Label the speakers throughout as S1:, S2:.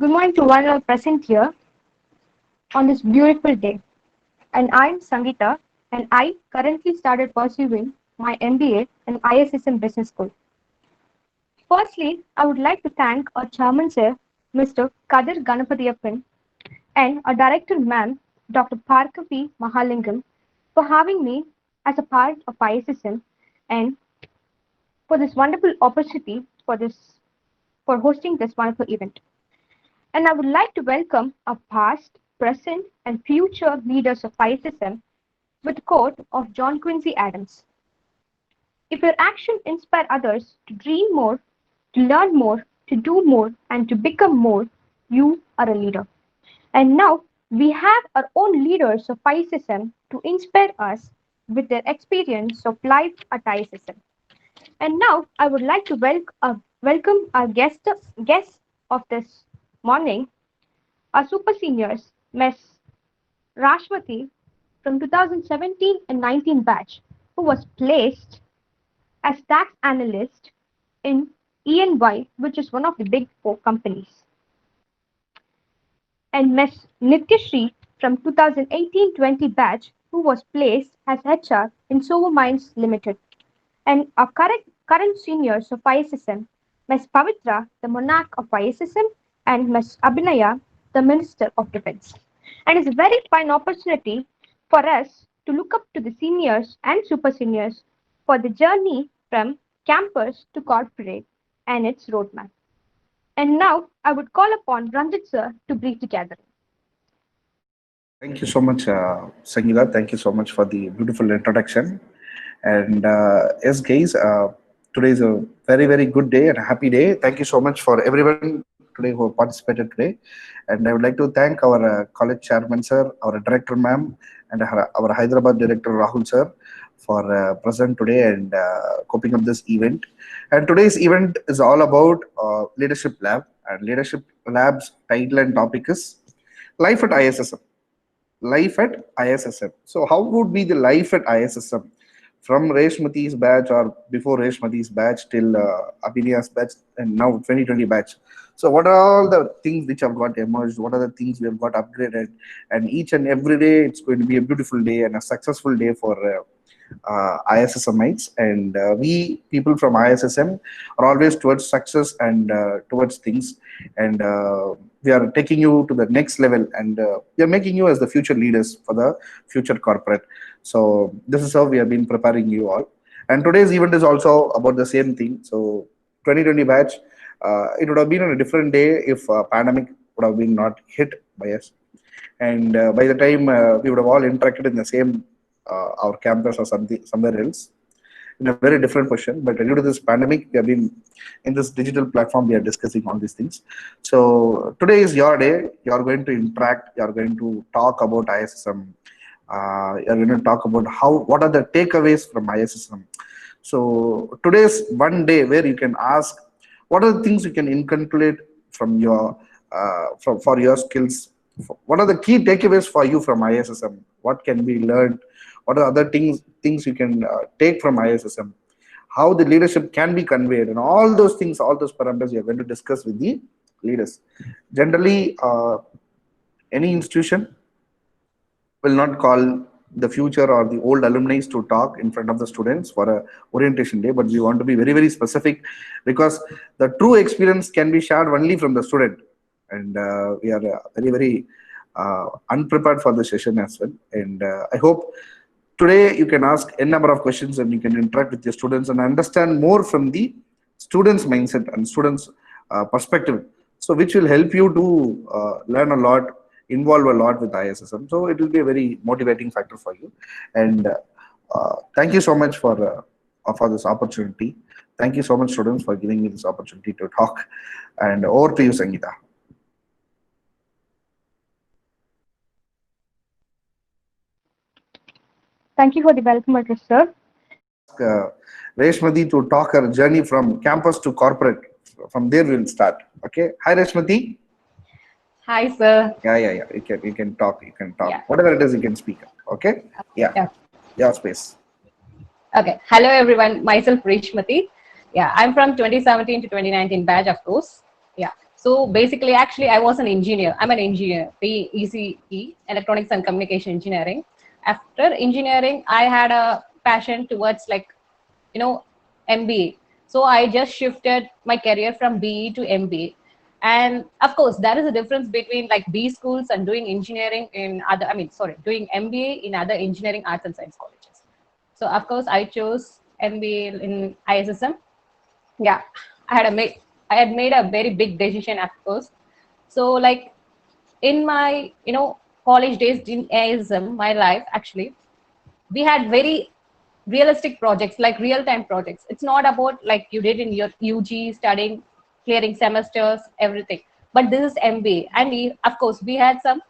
S1: Good morning to one all present here on this beautiful day. And I'm Sangeeta, and I currently started pursuing my MBA in ISM Business School. Firstly, I would like to thank our chairman sir, Mr. Kadir Ganapathiappan, and our director ma'am, Dr. Parkavi Mahalingam, for having me as a part of ISM and for this wonderful opportunity for hosting this wonderful event. And I would like to welcome our past, present, and future leaders of ISM with a quote of John Quincy Adams. If your action inspire others to dream more, to learn more, to do more, and to become more, you are a leader. And now we have our own leaders of ISM to inspire us with their experience of life at ISM. And now I would like to welcome our guests of this morning, our super seniors, Ms. Rashmati from 2017 and 19 batch, who was placed as tax analyst in EY, which is one of the big four companies, and Ms. Nityashri from 2018-20 batch, who was placed as HR in Sovo Mines Limited, and our current seniors of ISSM, Ms. Pavitra, the monarch of ISSM, and Ms. Abhinaya, the Minister of Defense. And it's a very fine opportunity for us to look up to the seniors and super seniors for the journey from campus to corporate and its roadmap. And now I would call upon Ranjit sir to brief the gathering.
S2: Thank you so much, Sangeeta. Thank you so much for the beautiful introduction. And yes, guys, today is a very, very good day and a happy day. Thank you so much for everyone today who participated today. And I would like to thank our college chairman, sir, our director, ma'am, and our Hyderabad director, Rahul, sir, for present today and coping up this event. And today's event is all about Leadership Lab. And Leadership Lab's title and topic is Life at ISSM. Life at ISSM. So how would be the life at ISSM from Reshmati's batch or before Reshmati's batch till Abhinya's batch and now 2020 batch? So what are all the things which have got emerged? What are the things we have got upgraded? And each and every day it's going to be a beautiful day and a successful day for ISSMites. And we people from ISSM are always towards success and towards things. And we are taking you to the next level, and we are making you as the future leaders for the future corporate. So this is how we have been preparing you all. And today's event is also about the same thing. So 2020 batch, it would have been on a different day if pandemic would have been not hit by us. And by the time we would have all interacted in the same our campus or something somewhere else in a very different position. But due to this pandemic, we have been in this digital platform, we are discussing all these things. So today is your day. You are going to interact, you are going to talk about ISSM, you're going to talk about what are the takeaways from ISSM. So today's one day where you can ask what are the things you can inculcate from your for your skills. What are the key takeaways for you from ISSM? What can be learned? What are other things you can take from ISSM? How the leadership can be conveyed, and all those things, all those parameters, we are going to discuss with the leaders. Generally, any institution will not call the future or the old alumni to talk in front of the students for a orientation day, but we want to be very, very specific, because the true experience can be shared only from the student. And we are very, very unprepared for the session as well. And I hope today you can ask a number of questions and you can interact with your students and understand more from the students' mindset and students' perspective. So which will help you to learn a lot, involve a lot with ISSM. So it will be a very motivating factor for you. And thank you so much for this opportunity. Thank you so much, students, for giving me this opportunity to talk. And over to you, Sangeeta.
S1: Thank you for the welcome address, sir.
S2: Reshmati to talk her journey from campus to corporate. From there we'll start. Okay. Hi, Reshmati.
S3: Hi, sir.
S2: Yeah. You can talk.
S3: Yeah.
S2: Whatever it is, you can speak. Okay. Yeah. Your space.
S3: Okay. Hello, everyone. Myself, Reshmati. Yeah, I'm from 2017 to 2019 batch, of course. Yeah. So basically, actually, I was an engineer. I'm an engineer, ECE, Electronics and Communication Engineering. After engineering, I had a passion towards MBA. So I just shifted my career from BE to MBA. And of course, there is a difference between like B schools and doing engineering in other, doing MBA in other engineering arts and science colleges. So of course, I chose MBA in ISSM. Yeah, I had made a very big decision, of course. So like in my college days in ISM, my life actually, we had very realistic projects, like real time projects. It's not about like you did in your UG studying, clearing semesters, everything, but this is MBA. And of course we had some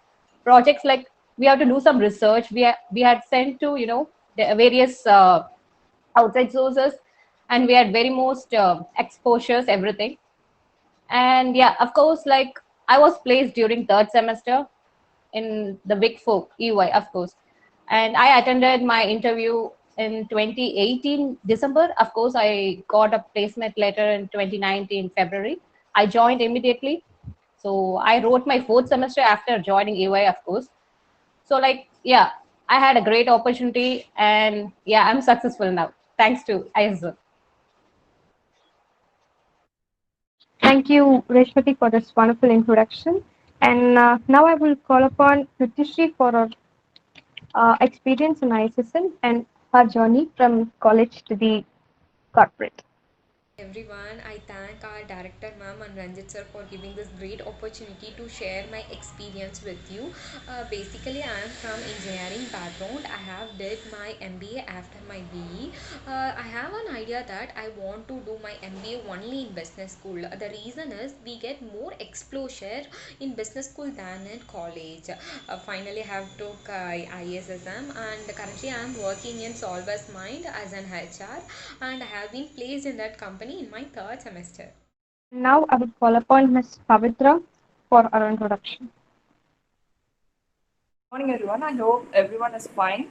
S3: projects like we have to do some research. We had sent to the various outside sources, and we had very most exposures, everything. And yeah, of course, like I was placed during third semester in the Big Four, EY, of course. And I attended my interview in 2018 December. Of course, I got a placement letter in 2019 February. I joined immediately. So I wrote my fourth semester after joining EY, of course. So like, yeah, I had a great opportunity, and yeah, I'm successful now thanks to ISO.
S1: Thank you, Reshmati, for this wonderful introduction. And now I will call upon Nitishri for her experience in ISSN and her journey from college to the corporate.
S4: Everyone, I thank our director ma'am and Ranjit sir for giving this great opportunity to share my experience with you. Basically, I am from engineering background. I have did my MBA after my BE. I have an idea that I want to do my MBA only in business school. The reason is we get more exposure in business school than in college. Finally, I have took ISSM, and currently I am working in Solver's Mind as an HR, and I have been placed in that company in my third semester.
S1: Now I would call upon Ms. Pavitra for our introduction.
S5: Morning, everyone. I hope everyone is fine.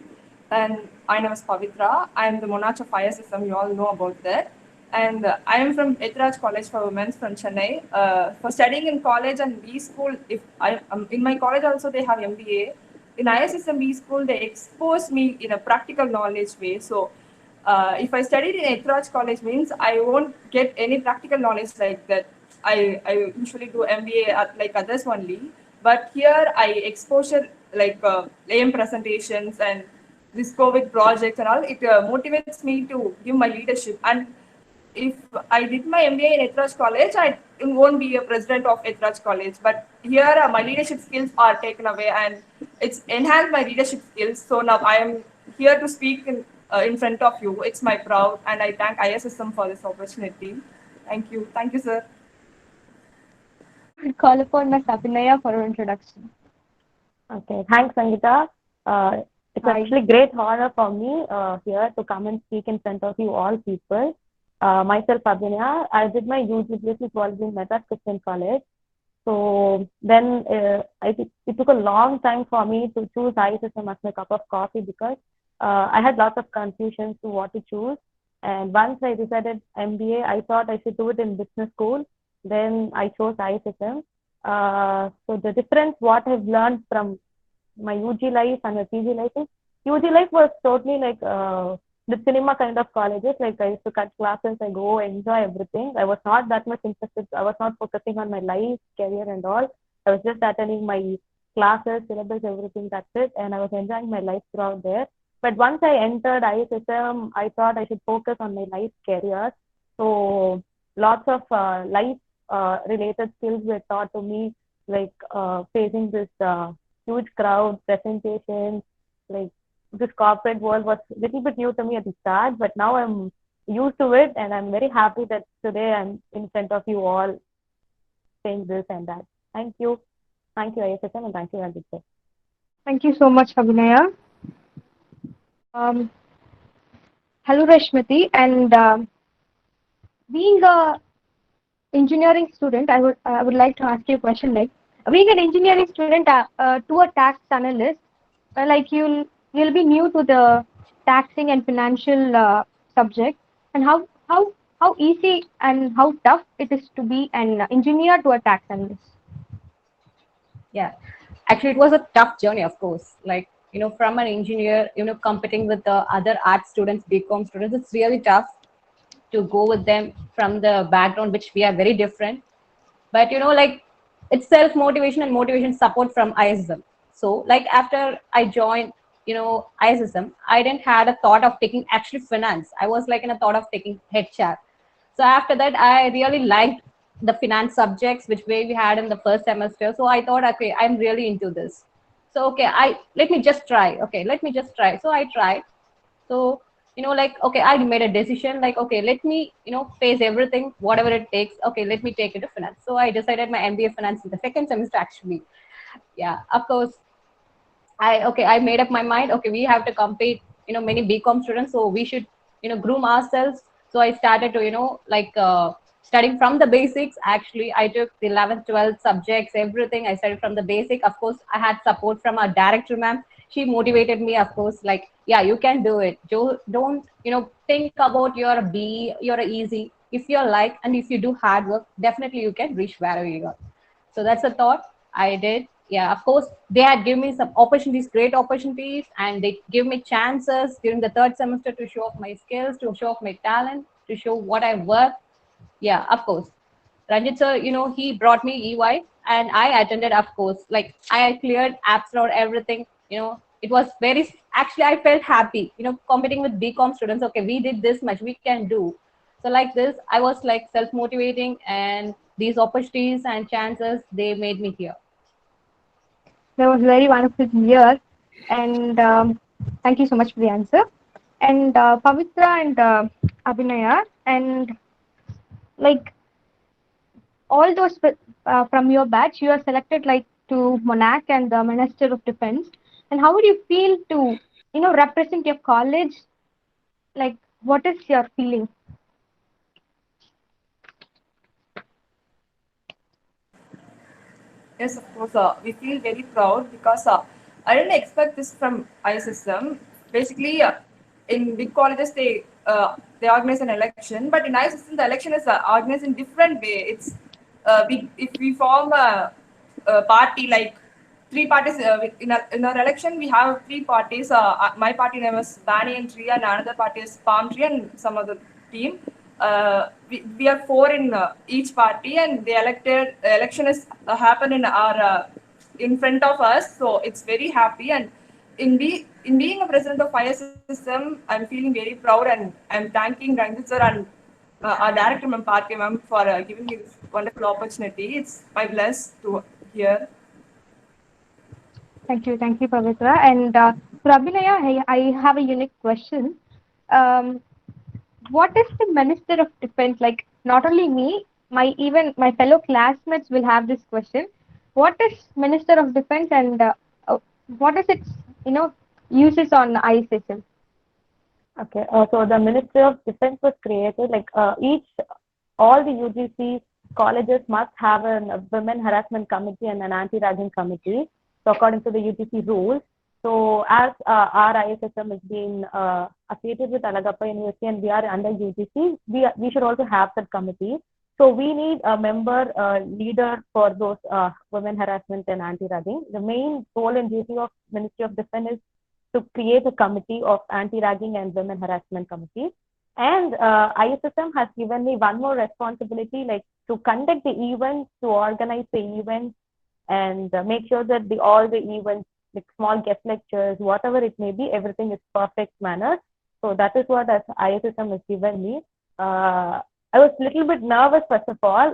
S5: And my name is Pavitra. I am the Monarch of Fire System. You all know about that. And I am from Etraj College for Women from Chennai. For studying in college and B school, if I in my college also they have MBA. In ISSM B school, they expose me in a practical knowledge way. So if I studied in Etraj College means I won't get any practical knowledge like that. I usually do MBA like others only. But here I exposure like AM presentations and this COVID projects and all. It motivates me to give my leadership. And if I did my MBA in Etraj College, I won't be a president of Etraj College. But here, my leadership skills are taken away, and it's enhanced my leadership skills. So now I am here to speak in front of you. It's my proud, and I thank ISSM for this opportunity. Thank you, sir.
S1: I would call upon Ms. Abhinaya for her introduction.
S6: Okay, thanks, Sangeeta. It's
S1: Hi.
S6: actually great honor for me here to come and speak in front of you all people. Myself, Abhinaya, I did my UG college in Meta Christian College. So then it took a long time for me to choose ISSM as my cup of coffee because I had lots of confusion to what to choose. And once I decided MBA, I thought I should do it in business school. Then I chose ISSM. So the difference, what I've learned from my UG life and my PG life is, UG life was totally like the cinema kind of colleges. Like I used to cut classes, I go enjoy everything. I was not that much interested. I was not focusing on my life, career, and all. I was just attending my classes, syllabus, everything. That's it, and I was enjoying my life throughout there. But once I entered ISSM, I thought I should focus on my life career. So lots of life related skills were taught to me, like facing this huge crowd, presentations, like this corporate world was a little bit new to me at the start, but now I'm used to it, and I'm very happy that today I'm in front of you all saying this and that. Thank you. Thank you, ISSM, and thank you, Ranjit sir.
S1: Thank you so much, Abhinaya. Um, Hello, Reshmati. And being a engineering student, I would like to ask you a question. Like being an engineering student to a tax analyst, like you'll be new to the taxing and financial subject. And how how easy and how tough it is to be an engineer to a tax analyst?
S3: Yeah, actually, it was a tough journey, of course. Like, from an engineer, competing with the other art students, BCom students, it's really tough to go with them from the background, which we are very different. But, like, it's self motivation and motivation support from ISM. So, like, after I joined, ISM, I didn't had a thought of taking actually finance. I was like in a thought of taking HR. So after that, I really liked the finance subjects which we had in the first semester. So I thought, okay, I'm really into this. So okay, I let me just try. Okay, let me just try. So I tried. So like okay, I made a decision. Like okay, let me face everything, whatever it takes. Okay, let me take it to finance. So I decided my MBA finance in the second semester actually. Yeah, of course, I made up my mind. Okay, we have to compete. Many BCom students, so we should groom ourselves. So I started to like studying from the basics. Actually, I took the 11th, 12th subjects, everything. I studied from the basic. Of course, I had support from our director, ma'am. She motivated me, of course. Like, yeah, you can do it. Don't think about your B, you're easy. If you're like, and if you do hard work, definitely you can reach wherever you are. So that's a thought I did. Yeah, of course, they had given me some opportunities, great opportunities, and they give me chances during the third semester to show off my skills, to show off my talent, to show what I work. Yeah, of course. Ranjit sir, he brought me EY and I attended, of course. Like I cleared apps or everything. It was very, actually, I felt happy, competing with BCom students. Okay, we did this much, we can do. So, like this, I was like self motivating, and these opportunities and chances, they made me here.
S1: That was very wonderful to hear, and thank you so much for the answer. And Pavitra and Abhinaya, and like all those from your batch, you are selected like to Monarch and the Minister of Defense. And how would you feel to, represent your college? Like, what is your feeling?
S5: Yes, of course. We feel very proud because I didn't expect this from ISSM. Basically, in big colleges they organize an election, but in ISSM the election is organized in different way. It's if we form a party like three parties in our election we have three parties. My party name is Banyan Tree and another party is Palm Tree and some other team. We are four in each party and the election is happen in our in front of us, so it's very happy. And in being a president of ISSM, I'm feeling very proud and I'm thanking Ranjit sir and our director ma'am Parke ma'am for giving me this wonderful opportunity. It's my bless to hear.
S1: Thank you, Pavitra. And for Abhinaya, I have a unique question. Um, what is the Minister of Defense like? Not only me, even my fellow classmates will have this question. What is Minister of Defense, and what is its uses on ISSM?
S6: Okay, so the Ministry of Defense was created like all the UGC colleges must have a women harassment committee and an anti-ragging committee. So according to the UGC rules, so as our ISSM is being affiliated with Alagappa University and we are under UGC, we should also have that committee. So we need a member leader for those women harassment and anti-ragging. The main role and duty of Ministry of Defense is to create a committee of anti-ragging and women harassment committee. And ISSM has given me one more responsibility, like to conduct the events, to organize the events, and make sure that all the events, like small guest lectures, whatever it may be, everything is perfect manner. So that is what as ISSM has given me. I was a little bit nervous, first of all,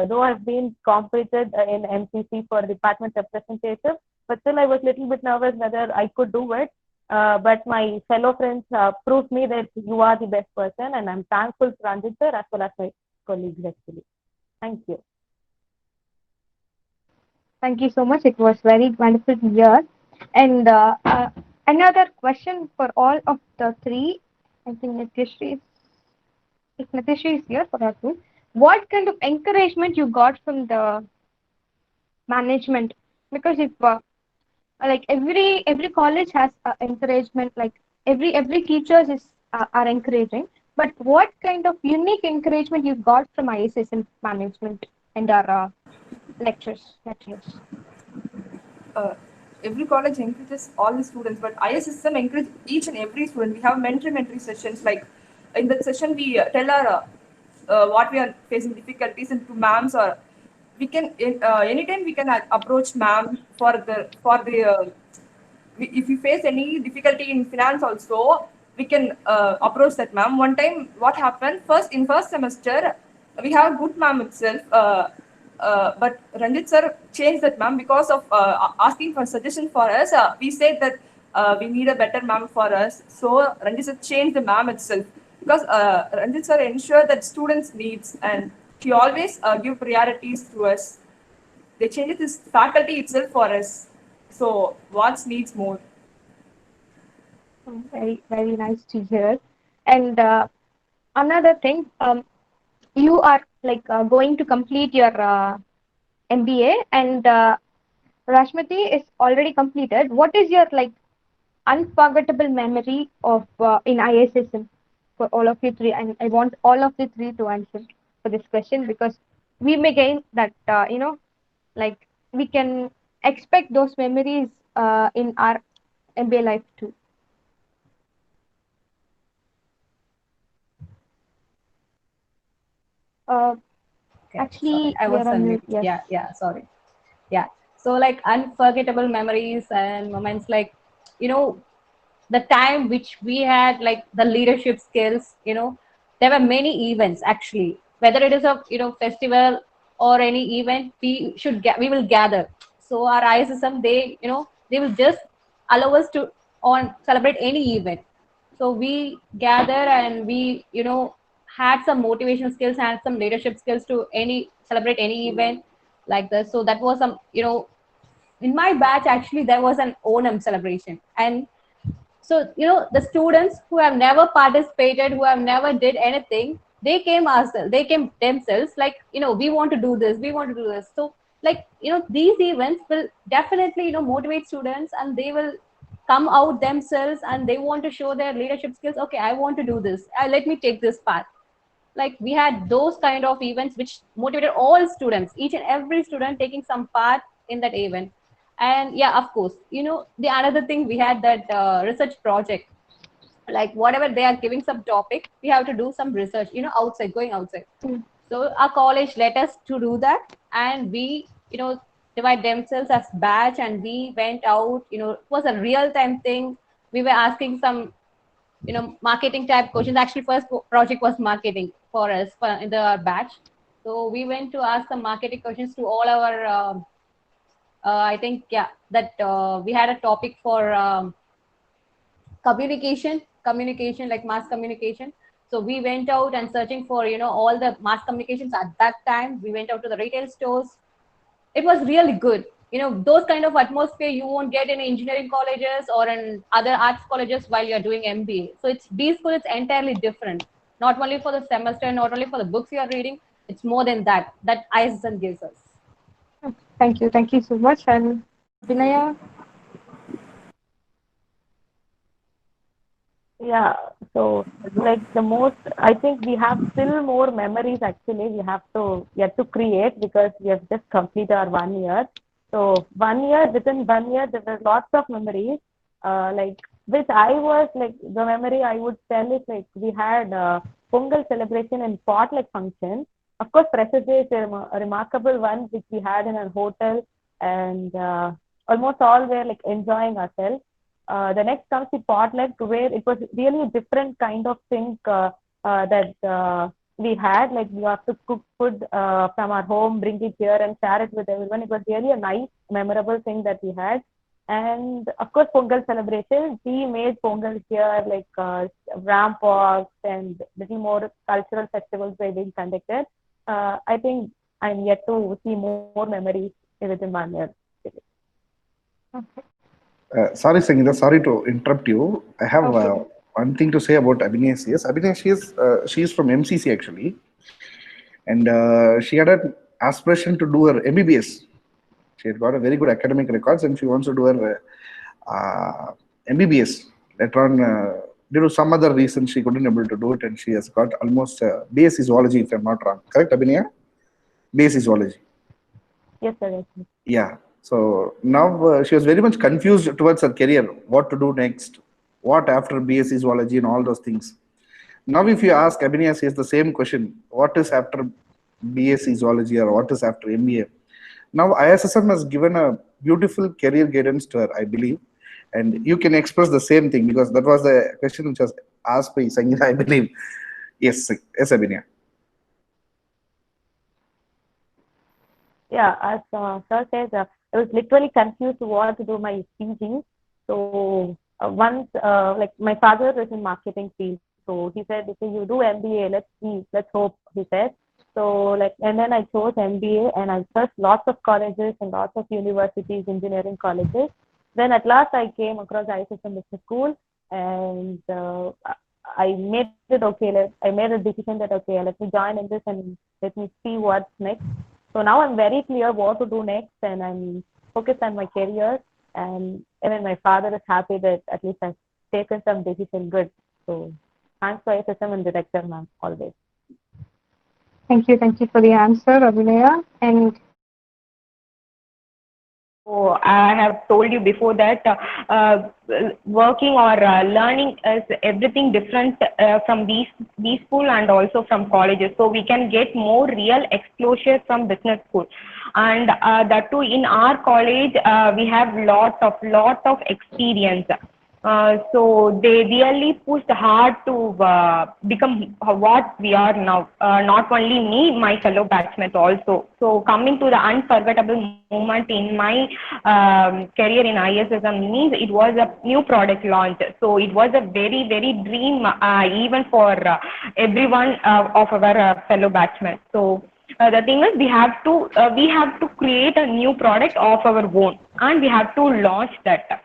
S6: though I've been competed in MCC for department representative, but still I was a little bit nervous whether I could do it. But my fellow friends proved me that you are the best person, and I'm thankful to Ranjit sir as well as my colleagues actually. Thank you.
S1: Thank you so much. It was very wonderful to hear. And another question for all of the three. I think if Nitishri is here for that too. What kind of encouragement you got from the management? Because if like every college has encouragement, like every teachers is are encouraging. But what kind of unique encouragement you got from ISSM management and our lecturers?
S5: uh, every college encourages all the students, but ISSM encourages each and every student. We have mentoring sessions. Like in that session, we tell our what we are facing difficulties and to ma'ams, or we can anytime we can approach ma'am if you face any difficulty in finance also, we can approach that ma'am. One time, what happened? First semester, we have a good ma'am itself, but Ranjit sir changed that ma'am because of asking for suggestion for us. We said that we need a better ma'am for us, so Ranjit sir changed the ma'am itself because Ranjit sir ensure that students needs, and he always give priorities to us. They changed this faculty itself for us. So what needs more?
S1: Very, very nice to hear. And another thing, you are like going to complete your MBA, and Rashmati is already completed. What is your like unforgettable memory of in ISSM for all of you three? And I want all of the three to answer for this question because we may gain that like we can expect those memories in our MBA life too. Uh,
S3: Okay, sorry,
S1: Actually,
S3: I
S1: you're
S3: was
S1: on
S3: on
S1: mute.
S3: mute.
S1: Yes.
S3: Yeah, sorry. Yeah. So like unforgettable memories and moments like, you know, the time which we had like the leadership skills, there were many events actually, whether it is a, festival or any event, we will gather. So our ISSM, they will just allow us to on celebrate any event. So we gather and we, had some motivational skills, had some leadership skills to any celebrate any event like this. So that was some, in my batch actually there was an Onam celebration. And so, the students who have never participated, who have never did anything, they came themselves like, we want to do this, we want to do this. So like, these events will definitely, motivate students, and they will come out themselves and they want to show their leadership skills. Okay, I want to do this. Let me take this path. Like we had those kind of events which motivated all students, each and every student taking some part in that event. And yeah, of course, the another thing, we had that research project. Like whatever they are giving some topic, we have to do some research, outside, going outside.
S1: Mm.
S3: So our college let us to do that, and we, divide themselves as batch, and we went out. It was a real time thing. We were asking some, marketing type questions. Actually, first project was marketing for us in the batch. So we went to ask some marketing questions to all our. I think, yeah, that we had a topic for communication, like mass communication. So we went out and searching for, all the mass communications at that time. We went out to the retail stores. It was really good. Those kind of atmosphere you won't get in engineering colleges or in other arts colleges while you're doing MBA. So it's B school, it's entirely different. Not only for the semester, not only for the books you are reading, it's more than that ISSN gives us.
S1: Thank you so much. And Vinaya,
S6: Yeah, so like the most, I think we have still more memories actually. We have to yet to create because we have just completed our 1 year. So within 1 year, there were lots of memories. Like which I was like the memory I would tell is like we had Pongal celebration and potluck function. Of course, Freshers Day is a remarkable one which we had in a hotel, and almost all were like enjoying ourselves. The next comes the potluck, where it was really a different kind of thing that we had. Like we have to cook food from our home, bring it here, and share it with everyone. It was really a nice, memorable thing that we had. And of course, Pongal celebration. We made Pongal here, like ramp walks and little more cultural festivals were being conducted. I think I'm yet to see more memories within 1 year.
S2: Sorry, Sangeeta, sorry to interrupt you. I have
S1: okay.
S2: one thing to say about Abhinay CS. Abhinay, she is from MCC actually, and she had an aspiration to do her MBBS. She had got a very good academic records, and she wants to do her MBBS later on. due to some other reason she couldn't able to do it, and she has got almost BSc zoology, if I'm not wrong. Correct, Abhinaya? BSc zoology.
S6: Yes, sir. Yes, sir.
S2: Yeah. So now she was very much confused towards her career, what to do next, what after BSc zoology and all those things. Now, if you ask Abhinaya, says the same question: what is after BSc zoology or what is after MBA? Now, ISSM has given a beautiful career guidance to her, I believe, and you can express the same thing because that was the question which was asked by Sangeeta, I believe. Yes, yes, Abhinaya.
S6: Yeah, as sir says, I was literally confused to what to do my PG. So once, like my father is in marketing field, so he said, if you do MBA, let's see, let's hope, he said. So like, and then I chose MBA, and I searched lots of colleges and lots of universities, engineering colleges. Then at last I came across ISSM Business School, and I made it okay. I made a decision that okay, let me join in this and let me see what's next. So now I'm very clear what to do next, and I'm focused on my career. And even my father is happy that at least I've taken some decision good. So thanks to ISSM and director, ma'am, always.
S1: Thank you for the answer, Abhinaya. And
S7: So I have told you before that working or learning is everything different from these school and also from colleges. So we can get more real exposure from business school, and that too in our college we have lot of experience. So they really pushed hard to become what we are now. Not only me, my fellow batchmates also. So coming to the unforgettable moment in my career in ISSM means it was a new product launch. So it was a very dream even for everyone of our fellow batchmates. So the thing is we have to create a new product of our own, and we have to launch that,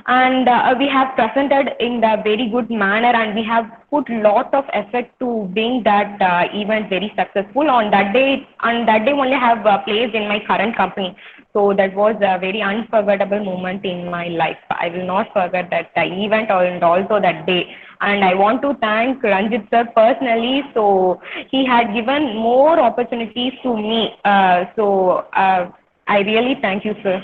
S7: and we have presented in the very good manner, and we have put lot of effort to bring that event very successful. On that day only I have placed in my current company. So that was a very unforgettable moment in my life. I will not forget that event and also that day. And I want to thank Ranjit sir personally. So he had given more opportunities to me. I really thank you, sir.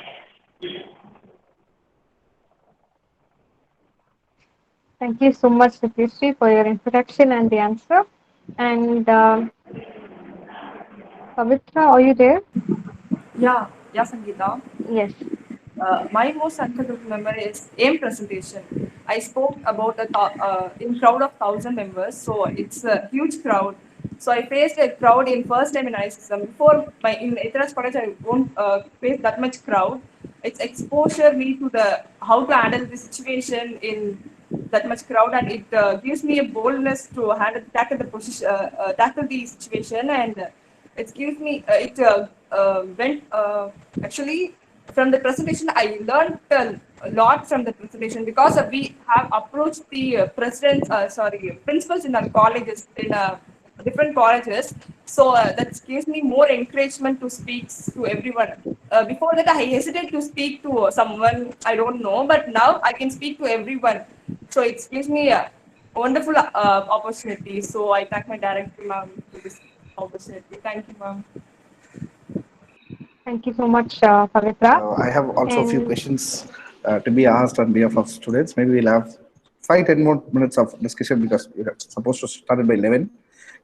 S1: thank you so much, Nitishri, for your introduction and the answer. And Pavitra, are you there?
S5: Yeah, yeah, Sangeeta.
S1: Yes.
S5: My most unforgettable memory is AIM presentation. I spoke about in crowd of 1,000 members, so it's a huge crowd. So I faced a crowd in first time in ISSM. Before my in Ethras College, I won't face that much crowd. It's exposure me to the how to handle the situation in that much crowd, and it gives me a boldness to tackle the position, tackle the situation, and it gives me went actually from the presentation. I learned a lot from the presentation because we have approached the presidents, sorry, principals in our colleges in different colleges. So that gives me more encouragement to speak to everyone. Before that, I hesitated to speak to someone I don't know, but now I can speak to everyone. So it gives me a wonderful opportunity. So I thank my director, ma'am, for this opportunity. Thank you, ma'am.
S1: Thank you so much, Pavitra.
S2: I have also a few
S1: And
S2: questions to be asked on behalf of students. Maybe we'll have 5-10 more minutes of discussion because we're supposed to start it by 11.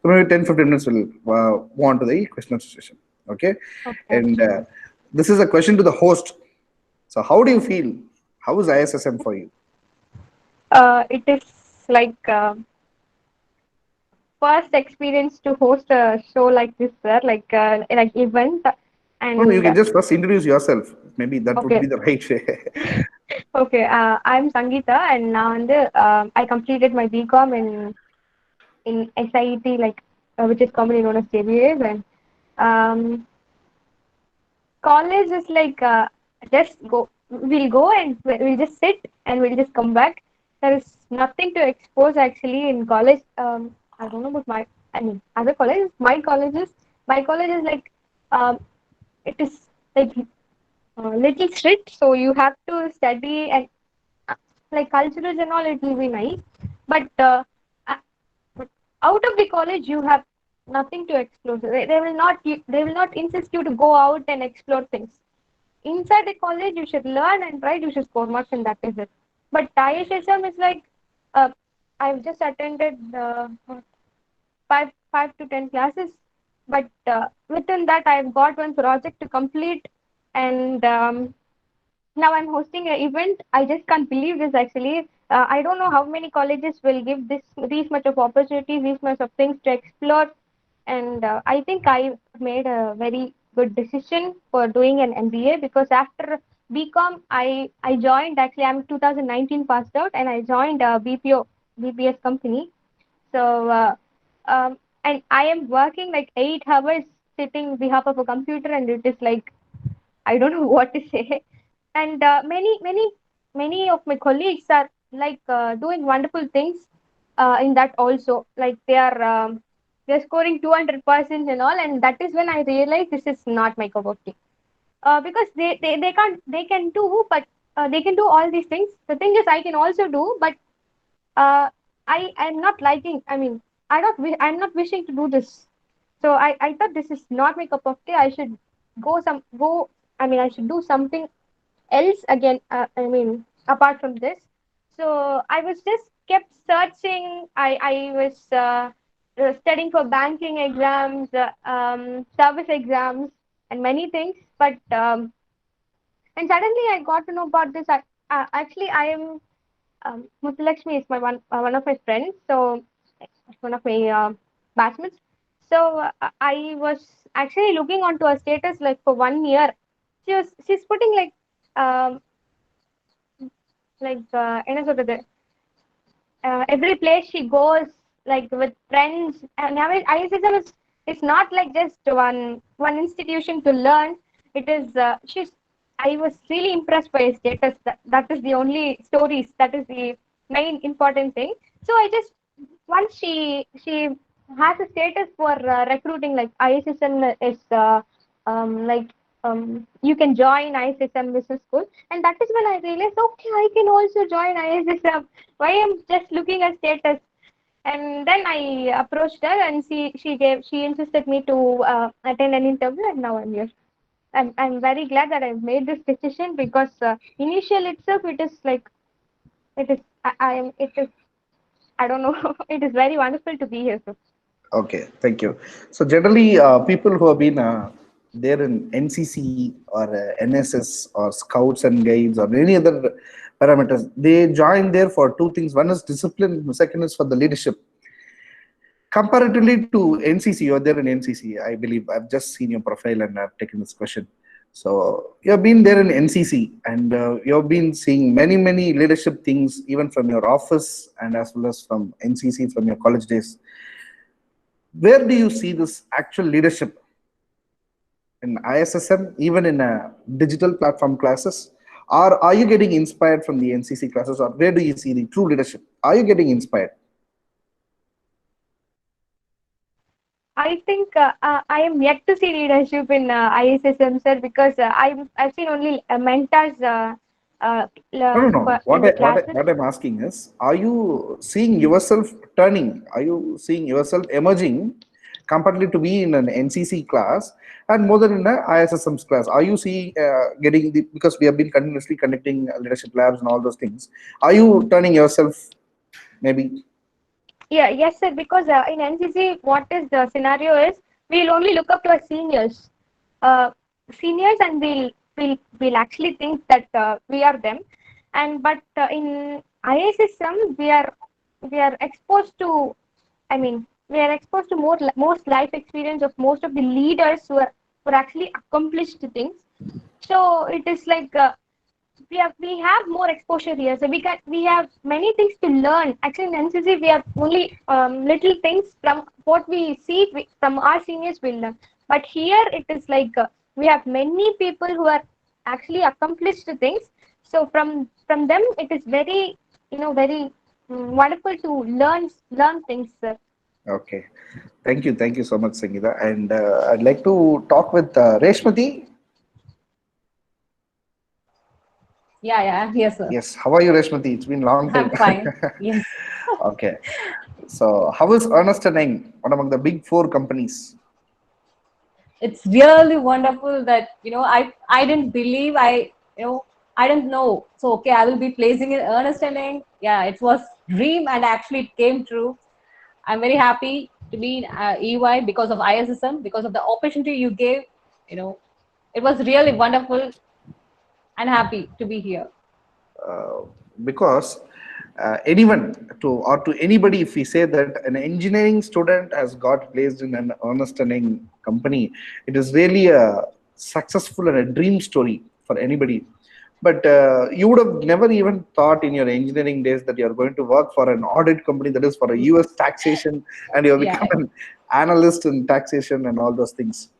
S2: So maybe 10-15 minutes will move on to the question session. Okay.
S1: okay.
S2: And this is a question to the host. So, how do you feel? How is ISSM for you?
S1: It is like first experience to host a show like this, sir, like event.
S2: No, no, you
S1: And
S2: can just first introduce yourself. Maybe that would
S1: okay,
S2: be the right way.
S1: okay. I'm Sangeeta, and now I completed my BCom in SIET, which is commonly known as JBA. And um, college is just go. We'll go and we'll just sit and we'll just come back. There is nothing to expose actually in college. I don't know about I mean, other colleges. My college is it is like little strict, so you have to study and like culturals and all, it will be nice. But uh, but out of the college, you have nothing to explore. They will not they will not insist you to go out and explore things. Inside the college, you should learn and write. You should score marks, and that is it. But ISSM is like, uh, I've just attended five to 10 classes, but within that, I've got one project to complete, and now I'm hosting an event. I just can't believe this actually. I don't know how many colleges will give these much of opportunities, these much of things to explore, and I think I made a very good decision for doing an MBA because after BCom, I joined. Actually, I'm 2019 passed out, and I joined a BPS company. So and I am working like 8 hours sitting behalf of a computer, and it is like I don't know what to say. And many of my colleagues are like doing wonderful things in that also. Like they're scoring 200% and all, and that is when I realized this is not my cup of tea. Because they can do, but they can do all these things. The thing is, I can also do, but uh, I am not liking. I mean, I'm not wishing to do this. So I thought this is not my cup of tea. I should go. I mean, I should do something else again. I mean, apart from this. So I was just kept searching. I was studying for banking exams, service exams, and many things. But and suddenly I got to know about this. Actually, I am Muthulakshmi is my one of my friends. So one of my batchmates. So I was actually looking onto her status like for 1 year. She's putting என்ன சொல்றது every place she goes like with friends, and now ISSM is it's not like just one institution to learn. It is she's I was really impressed by her status. That is the only stories, that is the main important thing. So I just once she has a status for recruiting, like ISSM is like you can join ISSM business school, and that is when I realized, okay, I can also join ISSM. Why I'm just looking at status? And then I approached her, and she insisted me to attend an interview, and now I'm here. I'm very glad that I've made this decision because initial itself it is like it is I am it is I don't know. It is very wonderful to be here. So.
S2: Okay, thank you. So generally, people who have been there in NCC or NSS or Scouts and Guides or any other parameters, they join there for two things. One is discipline, the second is for the leadership. Comparatively to NCC, you're there in NCC, I believe. I've just seen your profile and I've taken this question. So you've been there in NCC and you've been seeing many leadership things, even from your office and as well as from NCC, from your college days. Where do you see this actual leadership in ISSM, even in digital platform classes? Or are you getting inspired from the NCC classes, or where do you see the true leadership? Are you getting inspired?
S1: I think I am yet to see leadership in ISSM, sir, because I've seen only mentors
S2: No.
S1: in the classes.
S2: What I'm asking is, are you seeing yourself turning? Are you seeing yourself emerging comparatively to be in an NCC class and more than in an ISSM class? Are you seeing getting the, because we have been continuously conducting leadership labs and all those things? Are you turning yourself maybe?
S1: Yeah, yes, sir. Because in NCC, what is the scenario is we'll only look up to our uh, seniors, and we'll actually think that we are them. And but in ISSM, we are exposed to. I mean, we are exposed to most life experience of most of the leaders who are actually accomplished things. So it is like. We have more exposure here, so we have many things to learn. Actually, in NCC, we have only little things from what we see from our seniors we learn. But here it is like we have many people who are actually accomplished things. So from them, it is very very wonderful to learn things.
S2: Okay, thank you so much, Sangeeta. And I'd like to talk with Reshmati.
S3: Yeah, yeah, yes, sir.
S2: Yes. How are you, Reshmati? It's been a long time.
S3: I'm fine. Yes.
S2: Okay. So, how is Ernest and Young, one among the big four companies?
S3: It's really wonderful that, I didn't believe I didn't know. So, okay, I will be placing in Ernest and Young. Yeah, it was dream and actually it came true. I'm very happy to be in EY because of ISSM, because of the opportunity you gave. You know, it was really wonderful and happy to be here.
S2: uh, because anyone to or to anybody, if we say that an engineering student has got placed in an Ernest and Young company, it is really a successful and a dream story for anybody. But you would have never even thought in your engineering days that you are going to work for an audit company that is for a US taxation, and you have become
S3: Yeah.
S2: an analyst in taxation and all those things.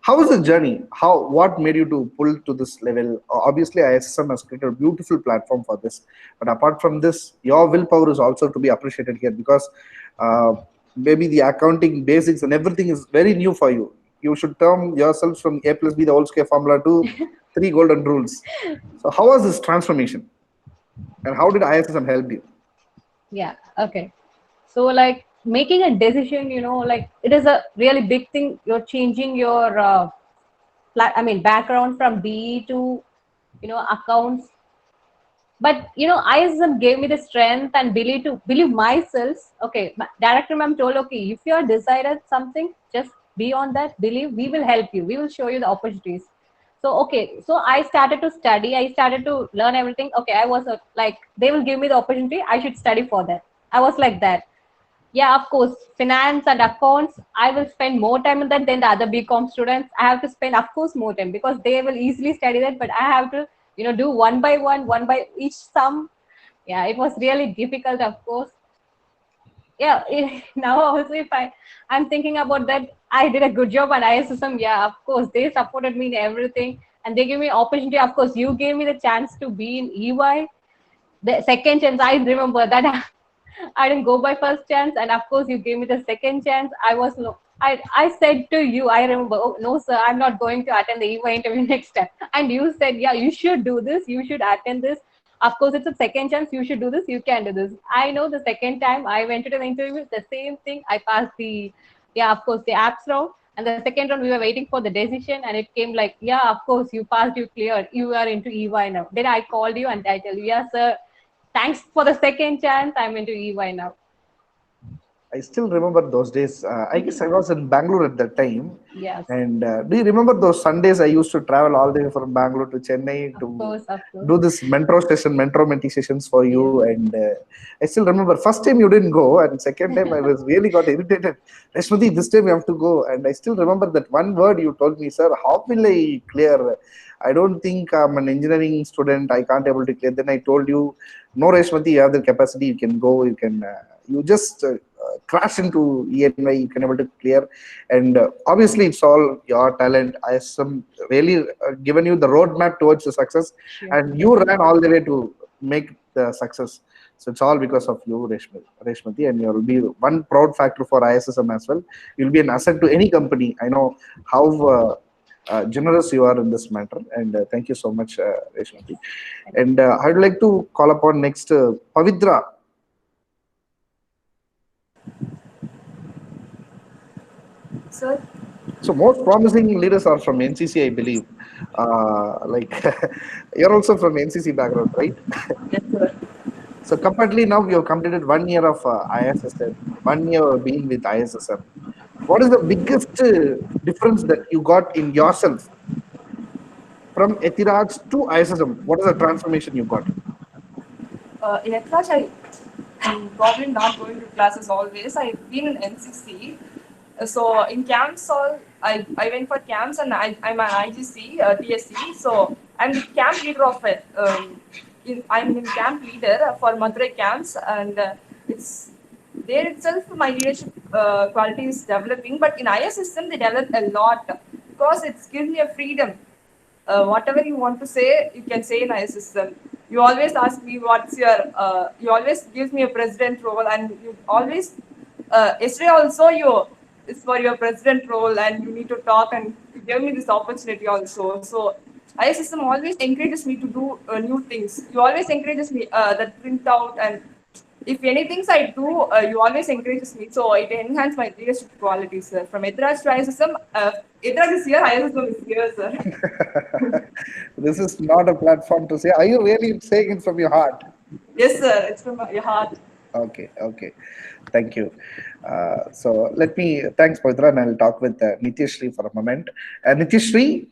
S2: How was the journey? How, what made you to pull to this level? Obviously ISM has created a beautiful platform for this, but apart from this, your willpower is also to be appreciated here, because uh, maybe the accounting basics and everything is very new for you. You should term yourself from a plus b the whole square formula to three golden rules. So how was this transformation, and how did ISM help you?
S3: Yeah. Okay. So, like making a decision, like it is a really big thing. You're changing your, background from BE to, accounts. But ISM gave me the strength and belief to believe myself. Okay, director ma'am told, okay, if you are decided something, just be on that. Believe we will help you. We will show you the opportunities. So okay, so I started to study. I started to learn everything. Okay, I was like, they will give me the opportunity. I should study for that. I was like that. Yeah, of course, finance and accounts, I will spend more time on that than the other BCom students. I have to spend, of course, more time because they will easily study that, but I have to, do one by one by each sum. Yeah, it was really difficult, of course. Yeah, now also if I'm thinking about that, I did a good job on ISSM. Yeah, of course, they supported me in everything and they gave me opportunity. Of course, you gave me the chance to be in EY. The second chance, I remember that I didn't go by first chance, and of course you gave me the second chance. I was no, I said to you, I remember, oh no sir, I'm not going to attend the EY interview next time. And you said, yeah, you should do this, you should attend this. Of course, it's a second chance. You should do this. You can do this. I know the second time I went to the interview, the same thing. I passed the, yeah, of course, the apps round. And the second round, we were waiting for the decision, and it came like, yeah, of course, you passed, you cleared, you are into EY now. Then I called you and I tell you, yeah, sir, thanks for the second chance. I'm into EY now.
S2: I still remember those days. I guess I was in Bangalore at that time.
S3: Yes,
S2: And do you remember those Sundays I used to travel all the way from Bangalore to Chennai
S3: of
S2: to
S3: course, of course.
S2: do this mentor session, mentor mentee sessions for
S3: Yes.
S2: you? And I still remember first time you didn't go, and second time I was really got irritated. Rashmati, this time you have to go. And I still remember that one word you told me, sir, how will I clear? I don't think I'm an engineering student. I can't able to clear. Then I told you, no, Rashmati, you have the capacity. You can go. You can. You just crash into ENY. You can able to clear. And obviously, it's all your talent. I some really given you the roadmap towards the success,
S3: Sure,
S2: and you ran
S3: definitely.
S2: all the way to make the success. So it's all because of you, Reshmati, and you'll be one proud factor for ISSM as well. You'll be an asset to any company. I know how generous you are in this matter, and thank you so much, Reshmati. And I'd like to call upon next Pavitra.
S5: So
S2: So most promising leaders are from NCC, I believe. Like you're also from NCC background, right?
S5: yes, sir.
S2: So completely now you have completed 1 year of ISSM, 1 year being with ISSM. What is the biggest difference that you got in yourself from Etiraj to ISSM? What is the transformation you got?
S5: In Etraj, I'm probably not going to classes always. I've been in NCC. So in camps, I went for camps and I'm an IGC, TSC. So I'm the camp leader of it. I'm in camp leader for Madurai camps, and it's there itself my leadership quality is developing. But in IS system, they develop a lot because it gives me a freedom. Whatever you want to say, you can say in my system. You always ask me what's your, you always gives me a president role, and you always, yesterday also you, it's for your president role, and you need to talk, and you gave me this opportunity also. So ISSM always encourages me to do new things. You always encourages me that print out, and if any things I do, you always encourages me. So it enhances my leadership qualities, sir. From Edraj to ISSM, Edraj is here, ISSM is here, sir.
S2: This is not a platform to say. Are you really saying it from your heart?
S5: Yes, sir. It's from your heart.
S2: Okay, okay. Thank you. So thanks, Pavitra, and I'll talk with Nitishri for a moment. Nitishri,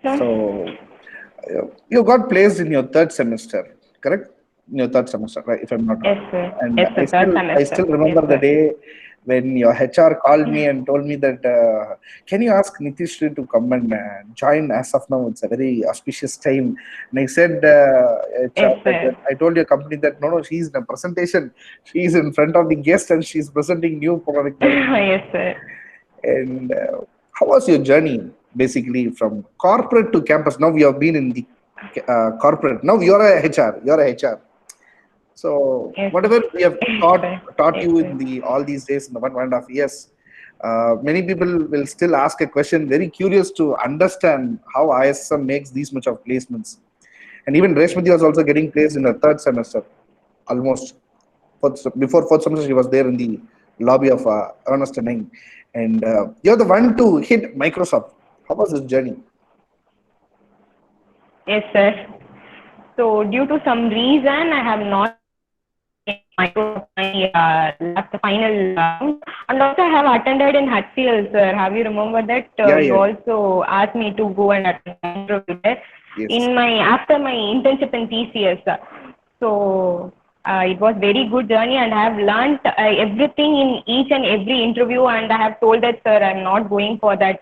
S7: So,
S2: so you got placed in your third semester, correct? In your third semester, right? If I'm not wrong.
S7: yes, sir.
S2: And
S7: Yes, sir. Third
S2: I
S7: semester.
S2: still
S7: Yes,
S2: remember the
S7: sir.
S2: day when your HR called me and told me that can you ask Nitishri to come and join as of now? It's a very auspicious time. And I said, HR,
S7: Yes, sir.
S2: I told your company that no, she's in a presentation. She's in front of the guest and she's presenting new product development.
S7: Yes, sir.
S2: And how was your journey basically from corporate to campus? Now you have been in the corporate. Now you're a HR. You're a HR. So
S7: Yes, sir.
S2: whatever we have
S7: Yes, sir.
S2: taught
S7: Yes,
S2: you
S7: sir.
S2: in the all these days in the 1.5 years, many people will still ask a question, very curious to understand how ISM makes these much of placements. And even Reshmati was also getting placed in her third semester, almost. Before fourth semester, she was there in the lobby of Ernst and Young. And you're the one to hit Microsoft. How was this journey?
S7: Yes, sir. So, due to some reason, I have not Microsoft my last final round, and also I have attended in HCL, sir. Have you remember that?
S2: Yeah,
S7: You
S2: yeah,
S7: also asked me to go and attend the interview there
S2: yes.
S7: in my after my internship in TCS. So it was very good journey, and I have learnt everything in each and every interview. And I have told that, sir, I'm not going for that.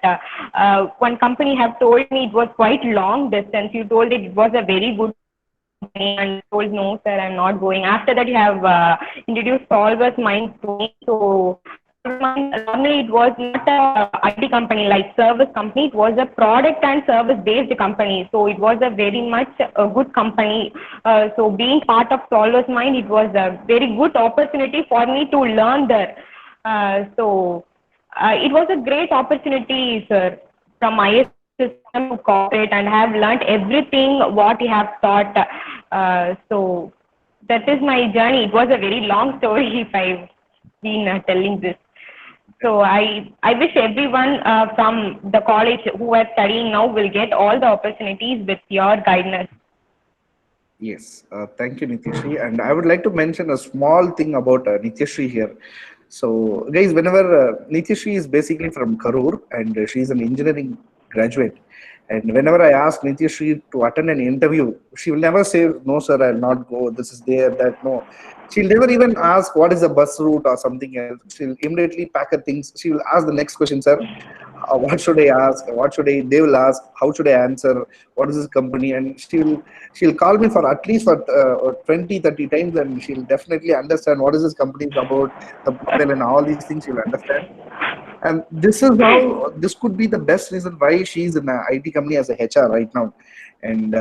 S7: One company have told me it was quite long distance. You told it was a very good company, and told no, sir, I'm not going. After that, you have introduced Solver's Mind to me. So normally it was not a IT company like service company. It was a product and service based company. So it was a very much a good company. So being part of Solver's Mind, it was a very good opportunity for me to learn there. It was a great opportunity, sir, from my system to corporate, and have learnt everything what you have taught. So that is my journey. It was a very long story if I've been telling this. So I wish everyone from the college who are studying now will get all the opportunities with your guidance.
S2: Yes, thank you, Nitishri. And I would like to mention a small thing about Nitishri here. So, guys, whenever Nitishri is basically from Karur and she's an engineering graduate. And whenever I ask Nitishri to attend an interview, she will never say, no, sir, I'll not go. This is there, that, no. She'll never even ask what is the bus route or something else. She'll immediately pack her things. She will ask the next question, sir. What should I ask? What should I? They will ask. How should I answer? What is this company? And she'll call me for at least for 20, 30 times, and she'll definitely understand what is this company is about, the profile, and all these things. She'll understand. And this is how this could be the best reason why she's in an IT company as a HR right now. And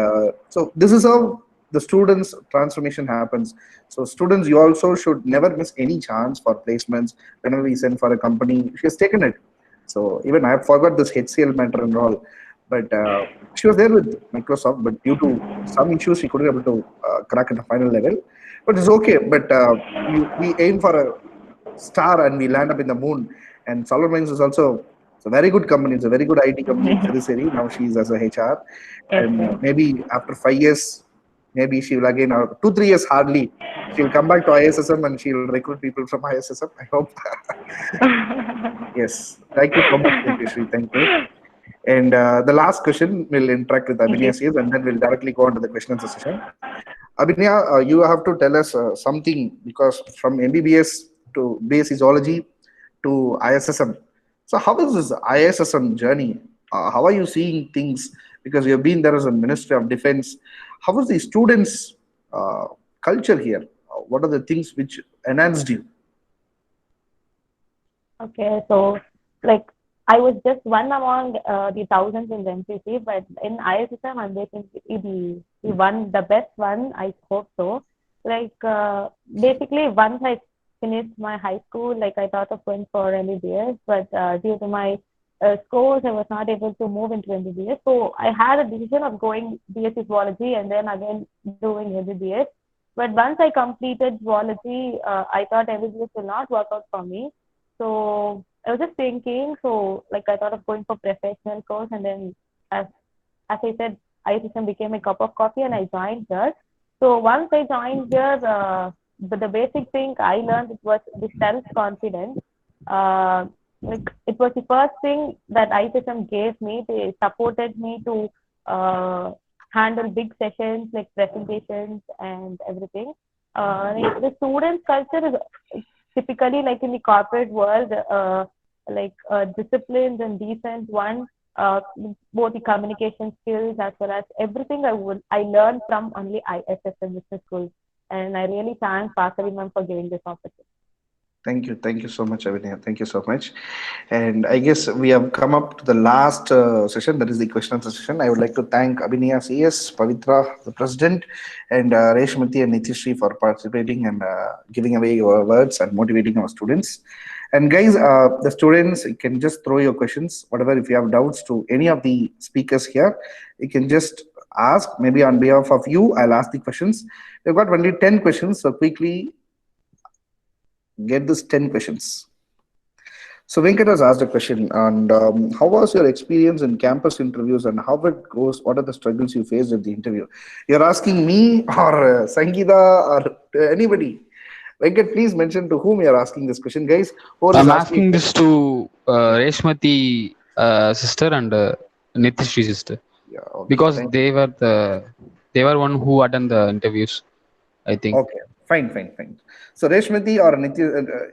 S2: so this is how the students transformation happens. So students, you also should never miss any chance for placements. Whenever we send for a company, she has taken it. So even I forgot this HCL matter and all, but she was there with Microsoft, but due to some issues, she couldn't able to crack at the final level. But it's okay. But we aim for a star and we land up in the moon. And Solar Mines is also, it's a very good company. It's a very good IT company in Siriseri. Now she's as a HR,
S7: Yes,
S2: and
S7: sir.
S2: maybe after 5 years, maybe she will again, or 2 3 years hardly, she'll come back to ISSM and she'll recruit people from ISSM. I hope. Yes, thank you so much, Nitishri. Thank you. And the last question will interact with
S7: Thank you.
S2: Abhinaya Sears, and then we'll directly go on to the question answer session. Abhinaya, you have to tell us something, because from MBBS to BSc Zoology to ISSM. So, how is this ISSM journey? How are you seeing things? Because you have been there as a Ministry of Defense. How was the students' culture here? What are the things which enhanced you?
S6: Okay, so like I was just one among the thousands in the NCC, but in ISSM I'm basically the one, the best one. I hope so. Like basically, once I finished my high school, like I thought of going for MBBS, but due to my scores, I was not able to move into MBBS. So I had a decision of going BSc Zoology and then again doing MBBS. But once I completed zoology, I thought MBBS will not work out for me. So I was just thinking, so like I thought of going for professional course, and then as I said, ISM became a cup of coffee, and I joined here. So once I joined here, but the basic thing I learned it was the self confidence. Like it was the first thing that ISM gave me. They supported me to handle big sessions like presentations and everything. Like the student culture is typically like in the corporate world, like disciplined and decent one. Both the communication skills as well as everything I learned from only ISSM Business School, and I really thank Pasari ma'am for giving this opportunity.
S2: Thank you so much, Avinia. Thank you so much. And I guess we have come up to the last session, that is the question answer session. I would like to thank Abhinya CS, Pavitra, the president, and Reshmati and Nitishri for participating and giving away your words and motivating our students. And guys, the students, you can just throw your questions, whatever, if you have doubts to any of the speakers here, you can just ask. Maybe on behalf of you, I'll ask the questions. We've got only 10 questions, so quickly get this 10 questions. So Venkat has asked a question on how was your experience in campus interviews and how it goes? What are the struggles you faced at the interview? You're asking me or Sangeeta or anybody? Venkat, please mention to whom you're asking this question, guys.
S8: I'm asking this to Reshmati sister and Nitishri sister,
S2: okay,
S8: because they were one who attend the interviews, I think.
S2: Okay, fine. So Reshmati or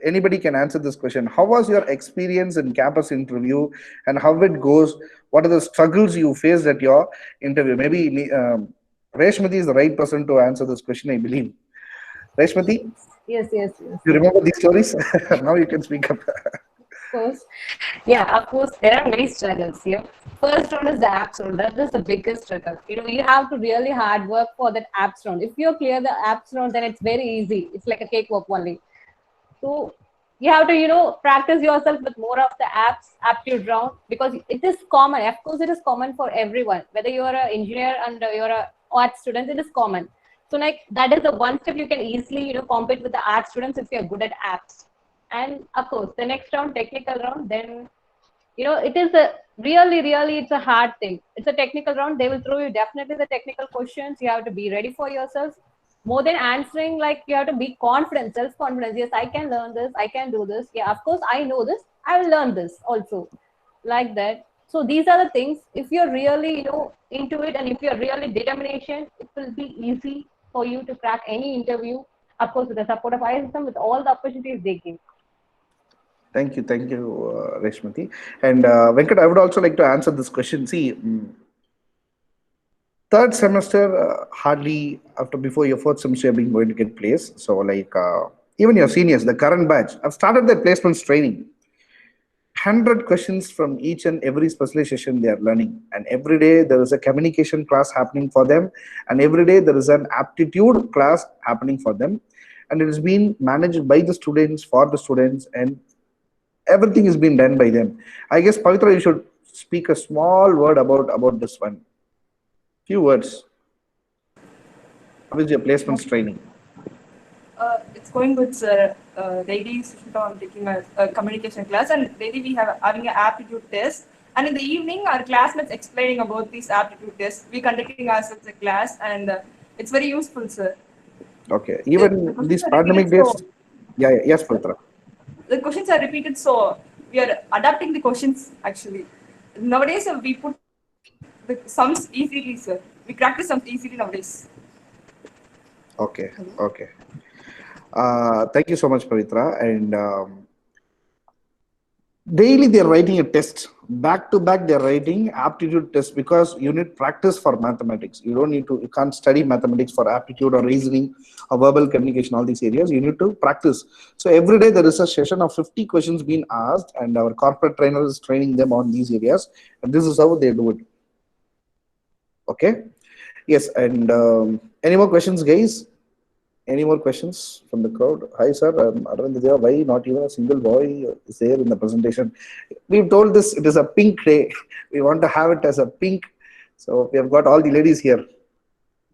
S2: anybody can answer this question. How was your experience in campus interview and how it goes? What are the struggles you faced at your interview? Maybe Reshmati is the right person to answer this question, I believe. Reshmati?
S3: Yes.
S2: You remember these stories? Now you can speak up.
S3: Of course. Yeah, of course, there are many struggles here. First one is the apps round. That is the biggest struggle. You have to really hard work for that apps round. If you clear the apps round, then it's very easy. It's like a cakewalk only. So you have to, practice yourself with more of the aptitude round, because it is common. Of course, it is common for everyone. Whether you are an engineer and you're a art student, it is common. So like that is the one step you can easily, compete with the art students if you're good at apps. And of course, the next round, technical round, then, it is a really, it's a hard thing. It's a technical round. They will throw you definitely the technical questions. You have to be ready for yourself. More than answering, like you have to be confident, self-confidence. Yes, I can learn this. I can do this. Yeah, of course, I know this. I will learn this also, like that. So these are the things. If you're really, into it, and if you're really determination, it will be easy for you to crack any interview. Of course, with the support of ISM, with all the opportunities they give.
S2: Thank you, Reshmati. And Venkat, I would also like to answer this question. See, third semester, hardly before your fourth semester, you're being going to get placed. So, like, even your seniors, the current batch, I've started their placements training. 100 questions from each and every specialization they are learning, and every day there is a communication class happening for them, and every day there is an aptitude class happening for them, and it is being managed by the students for the students, and everything is being done by them. I guess Pavitra, you should speak a small word about this one. Few words. How is your placements training?
S5: It's going good, sir. Daily, I'm taking a communication class, and daily we have having an aptitude test. And in the evening, our classmates explaining about these aptitude tests. We conducting ourselves a class, and it's very useful, sir.
S2: Okay. Even these pandemic days. Yes, Pavitra.
S5: The questions are repeated, so we are adapting the questions actually. Nowadays, we put the sums easily, sir. We practice sums easily nowadays.
S2: Okay. Thank you so much, Pavitra. And daily they're writing a test. Back to back, they're writing aptitude test, because you need practice for mathematics. You can't study mathematics for aptitude or reasoning or verbal communication, all these areas. You need to practice. So every day there is a session of 50 questions being asked, and our corporate trainer is training them on these areas. And this is how they do it. Okay. Yes. And any more questions, guys? Any more questions from the crowd? Hi, sir. Arvind, why not even a single boy is there in the presentation? We've told this it is a pink day. We want to have it as a pink. So we have got all the ladies here.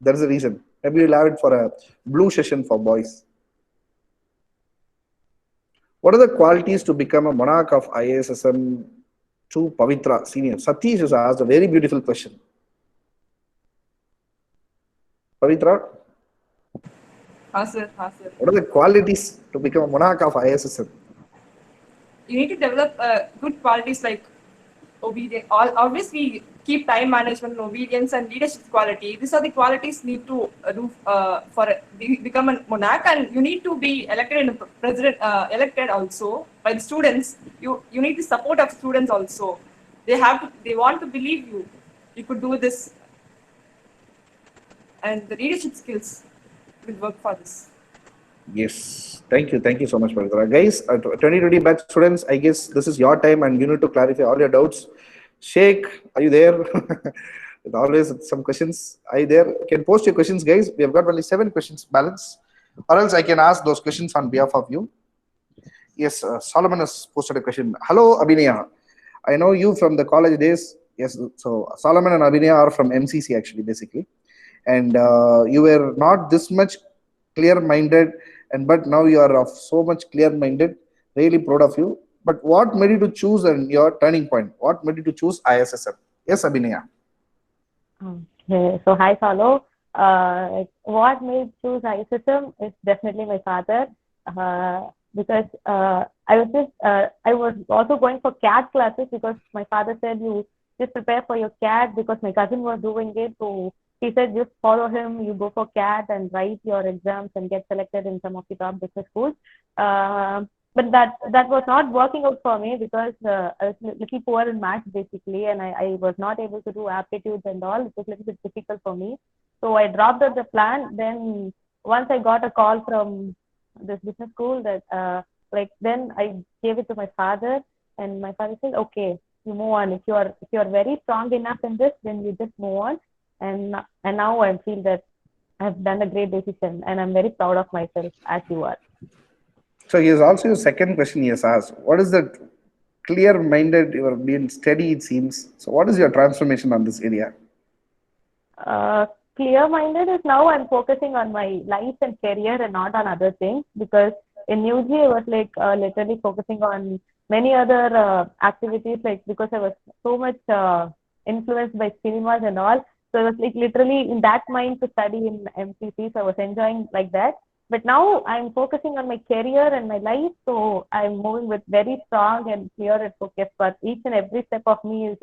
S2: There is a reason. Maybe we'll have it for a blue session for boys. What are the qualities to become a monarch of ISSM to Pavitra Senior? Satish has asked a very beautiful question. Pavitra,
S5: Sir.
S2: what are the qualities to become a monarch of ISSM?
S5: You need to develop good qualities like obedience. Always we keep time management, obedience, and leadership quality. These are the qualities need to do for become a monarch, and you need to be elected in president, elected also by the students. You need the support of students also. They want to believe you. You could do this, and the leadership skills will work for this.
S2: Yes, thank you so much, Pavitra. Guys, 2020 batch students, I guess this is your time and you need to clarify all your doubts. Sheikh, are you there? With always some questions. Are you there? You can post your questions, guys. We have got only 7 questions balance, or else I can ask those questions on behalf of you. Yes, Solomon has posted a question. Hello, Abhinaya. I know you from the college days. Yes, so Solomon and Abhinaya are from MCC actually, basically. And you were not this much clear-minded, and but now you are of so much clear-minded. Really proud of you. But what made you to choose and your turning point? What made you to choose ISSM? Yes, Abhinaya.
S6: Okay, so hi, Salo. What made choose ISSM is definitely my father, because I was also going for CAT classes because my father said you just prepare for your CAT because my cousin was doing it. So he said just follow him, you go for CAT and write your exams and get selected in some of the top business schools. But that was not working out for me because I was a little poor in maths basically, and I was not able to do aptitudes and all. It was a little bit difficult for me. So I dropped out the plan. Then once I got a call from this business school that then I gave it to my father, and my father said, okay, you move on. If you're very strong enough in this, then you just move on. And now I feel that I've done a great decision, and I'm very proud of myself as you are.
S2: So here's also your second question he has asked. What is the clear-minded, you are being steady, it seems. So what is your transformation on this area?
S6: Clear-minded is now I'm focusing on my life and career and not on other things, because in UG I was literally focusing on many other activities, because I was so much influenced by cinemas and all. So I was literally in that mind to study in MCC. So I was enjoying like that. But now I'm focusing on my career and my life. So I'm moving with very strong and clear and focused. But each and every step of me is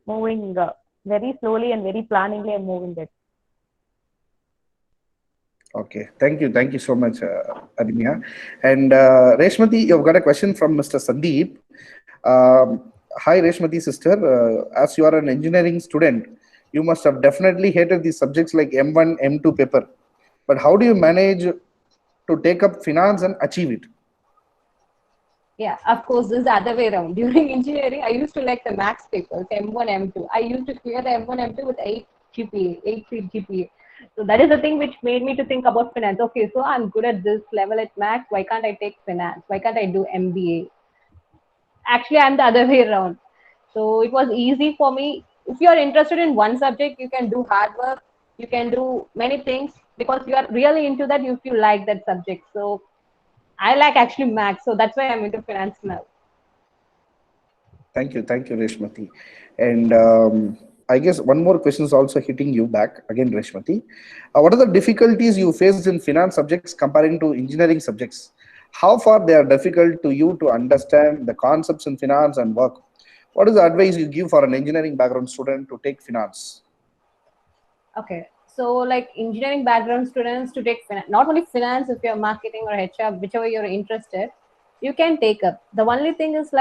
S6: moving very slowly and very planningly. I'm moving it.
S2: Okay, thank you so much, Abhinaya. And Reshmati, you've got a question from Mr. Sandeep. Hi, Reshmati sister. As you are an engineering student, you must have definitely hated these subjects like M1, M2 paper. But how do you manage to take up finance and achieve it?
S3: Yeah, of course, this is the other way around. During engineering, I used to like the max papers, M1, M2. I used to clear the M1, M2 with 8 GPA, 8 GPA. So that is the thing which made me to think about finance. Okay, so I'm good at this level at max. Why can't I take finance? Why can't I do MBA? Actually, I'm the other way around. So it was easy for me. If you're interested in one subject, you can do hard work. You can do many things because you are really into that if you like that subject. So I like actually max. So that's why I'm into finance now.
S2: Thank you, Reshmati. And I guess one more question is also hitting you back again, Reshmati. What are the difficulties you faced in finance subjects comparing to engineering subjects? How far they are difficult to you to understand the concepts in finance and work? What is the advice you give for an engineering background student to take finance?
S3: Okay. So like engineering background students to take finance, not only finance, if you're marketing or HR, whichever you're interested, you can take up. The only thing is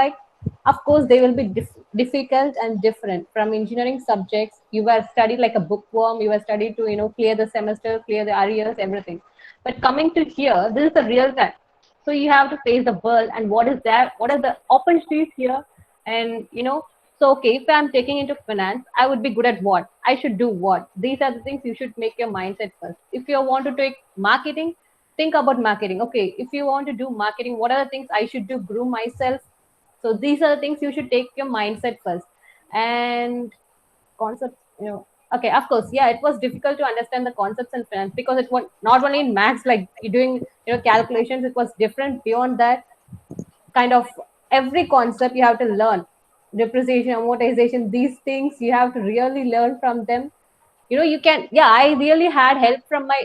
S3: of course, they will be difficult and different from engineering subjects. You were studied like a bookworm. You were studied to, clear the semester, clear the arrears, everything. But coming to here, this is the real time. So you have to face the world and what is there, what are the opportunities here, and so okay, if I'm taking into finance, I would be good at what? I should do what? These are the things you should make your mindset first. If you want to take marketing, think about marketing. Okay, if you want to do marketing, what are the things I should do, groom myself? So these are the things you should take your mindset first. And concepts, okay, of course, yeah, it was difficult to understand the concepts in finance, because it was not only in maths, like you're doing, calculations. It was different beyond that. Kind of every concept you have to learn, depreciation, amortization, these things you have to really learn from them. You can, yeah, I really had help from my,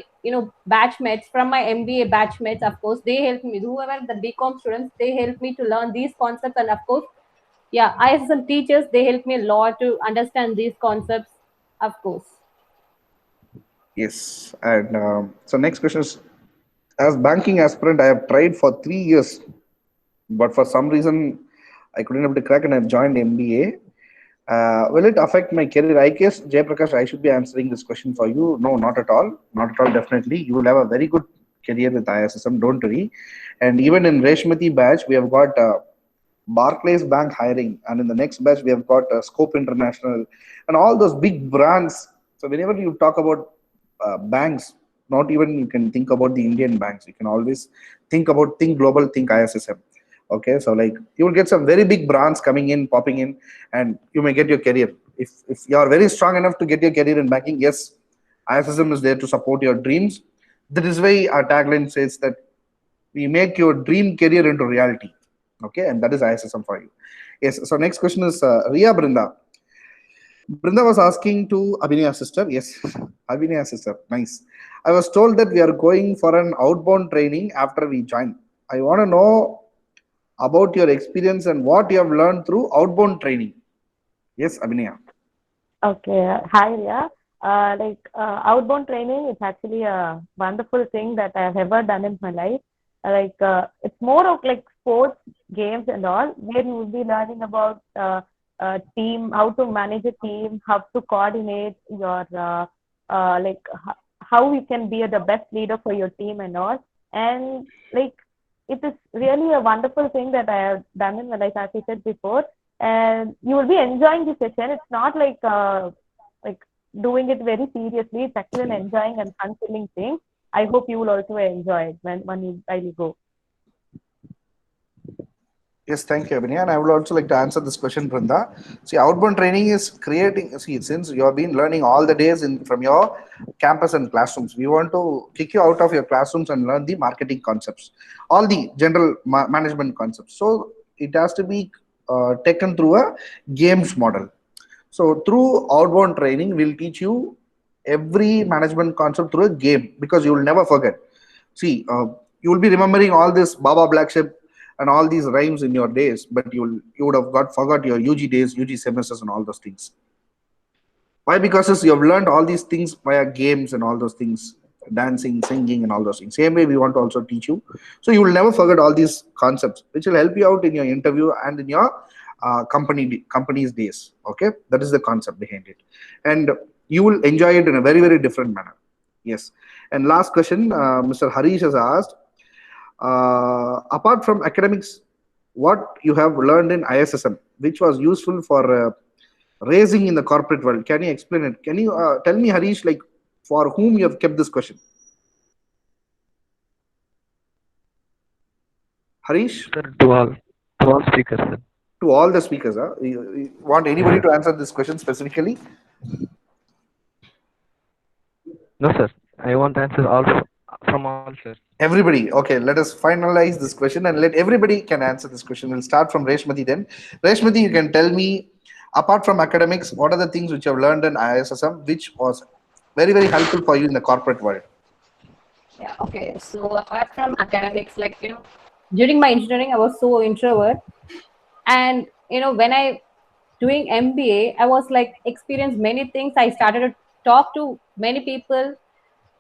S3: batchmates, from my MBA batchmates. Of course, they helped me, whoever the BCom students, they helped me to learn these concepts. And of course, yeah, ISM teachers, they helped me a lot to understand these concepts, of course.
S2: Yes. And so next question is, as banking aspirant, I have tried for 3 years, but for some reason I couldn't able to crack and I've joined MBA. Will it affect my career? I guess, Jayprakash, I should be answering this question for you. No, not at all. Not at all, definitely. You will have a very good career with ISSM, don't worry. And even in Reshmati batch, we have got Barclays Bank hiring. And in the next batch, we have got Scope International and all those big brands. So whenever you talk about banks, not even you can think about the Indian banks. You can always think global, think ISSM. Okay, so like you will get some very big brands coming in, popping in, and you may get your career. If you are very strong enough to get your career in banking, yes, ISSM is there to support your dreams. That is why our tagline says that we make your dream career into reality. Okay, and that is ISSM for you. Yes. So next question is Ria Brinda. Brinda was asking to Abhinaya sister. Yes, Abhinaya sister. Nice. I was told that we are going for an outbound training after we join. I want to know about your experience and what you have learned through outbound training. Yes, Abhinaya.
S6: Okay, hi Ria. Outbound training is actually a wonderful thing that I've ever done in my life. It's more of like sports, games, and all, where you will be learning about team, how to manage a team, how to coordinate your how you can be the best leader for your team and all. And like it is really a wonderful thing that I have done in my life, as I said before. And you will be enjoying the session. It's not like doing it very seriously. It's actually an enjoying and fun-filling thing. I hope you will also enjoy it while you go.
S2: Yes, thank you, Abhinaya. And I would also like to answer this question, Brinda. See, outbound training is creating, see, since you have been learning all the days from your campus and classrooms, we want to kick you out of your classrooms and learn the marketing concepts, all the general management concepts. So it has to be taken through a games model. So through outbound training, we'll teach you every management concept through a game, because you will never forget. See, you will be remembering all this Baba Black Sheep and all these rhymes in your days, but you would have forgot your UG days, UG semesters, and all those things. Why? Because you have learned all these things via games and all those things, dancing, singing, and all those things. Same way we want to also teach you, so you will never forget all these concepts, which will help you out in your interview and in your company's days. Okay, that is the concept behind it, and you will enjoy it in a very, very different manner. Yes. And last question, Mr. Harish has asked, apart from academics, what you have learned in ISSM, which was useful for raising in the corporate world? Can you explain it? Can you tell me, Harish, like for whom you have kept this question? Harish?
S9: Sir, to all speakers, sir.
S2: To all the speakers, huh? You want anybody to answer this question specifically?
S9: No, sir. I want answer also from all, sir.
S2: Everybody. Okay, let us finalize this question and let everybody can answer this question. We'll start from Reshmati then. Reshmati, you can tell me, apart from academics, what are the things which you have learned in ISSM, which was very, very helpful for you in the corporate world?
S3: Yeah, okay. So apart from academics, like, during my engineering, I was so introvert. And, when I doing MBA, I was like experienced many things. I started to talk to many people.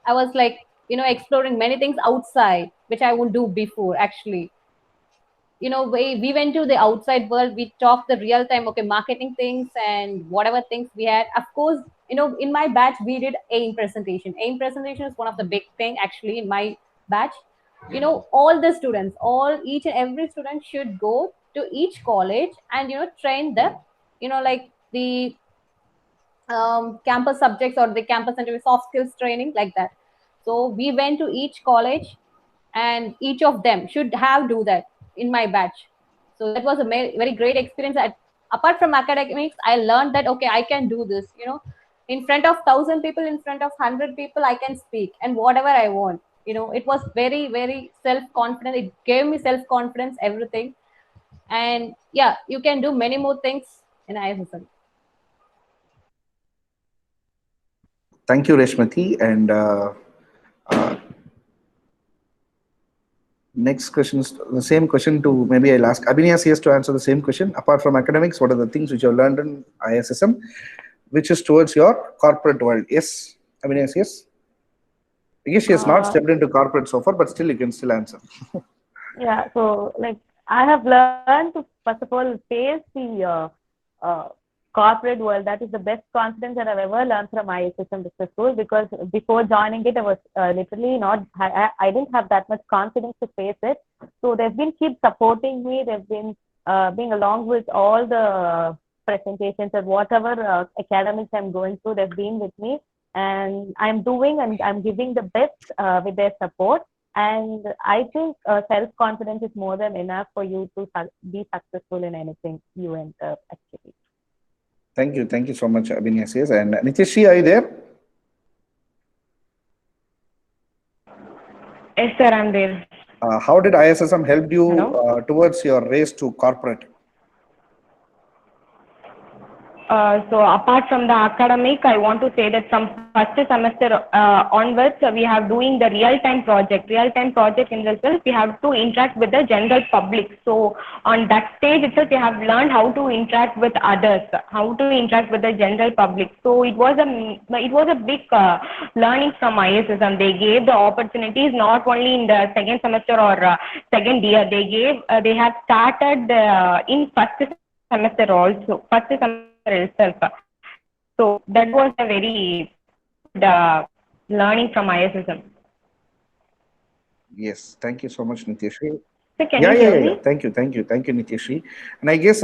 S3: I was like, exploring many things outside, which I wouldn't do before actually. We went to the outside world. We talked the real time, okay, marketing things and whatever things we had. Of course, in my batch, we did AIM presentation. AIM presentation is one of the big thing actually in my batch. All the students, each and every student should go to each college and, train them, like the campus subjects or the campus interview, soft skills training, like that. So we went to each college and each of them should have do that in my batch. So that was a very great experience. Apart from academics, I learned that okay, I can do this. In front of 1,000 people, in front of 100 people, I can speak and whatever I want. It was very self confident. It gave me self confidence, everything. And yeah, you can do many more things in ISSM.
S2: Thank you, Reshmati. And uh, next question is the same question to, maybe I'll ask Abhinya CS to answer the same question. Apart from academics, what are the things which you have learned in ISSM, which is towards your corporate world? Yes, Abhinya CS. I guess she has not stepped into corporate so far, but still you can still answer.
S6: Yeah, so like I have learned to first of all face the corporate world. That is the best confidence that I've ever learned from my ISSM business school, because before joining it, I was literally not, I didn't have that much confidence to face it. So they've been keep supporting me. They've been being along with all the presentations and whatever academics I'm going through. They've been with me, and I'm doing and I'm giving the best with their support. And I think self-confidence is more than enough for you to be successful in anything you enter, actually.
S2: Thank you so much, Abhinya CS. And Nitishri, are you there?
S7: Yes, sir, I'm there.
S2: How did ISSM help you towards your race to corporate?
S7: So apart from the academic, I want to say that from first semester onwards, we have doing the real-time project. Real-time project in the sense we have to interact with the general public. So on that stage itself, we have learned how to interact with others, how to interact with the general public. So it was a big learning from ISSM. They gave the opportunities not only in the second semester or second year. They have started in first semester also. First semester itself. So that was a very good learning from ISSM.
S2: Yes, thank you so much, Nitishri.
S7: So can you hear me?
S2: Thank you, Nitishri. And I guess,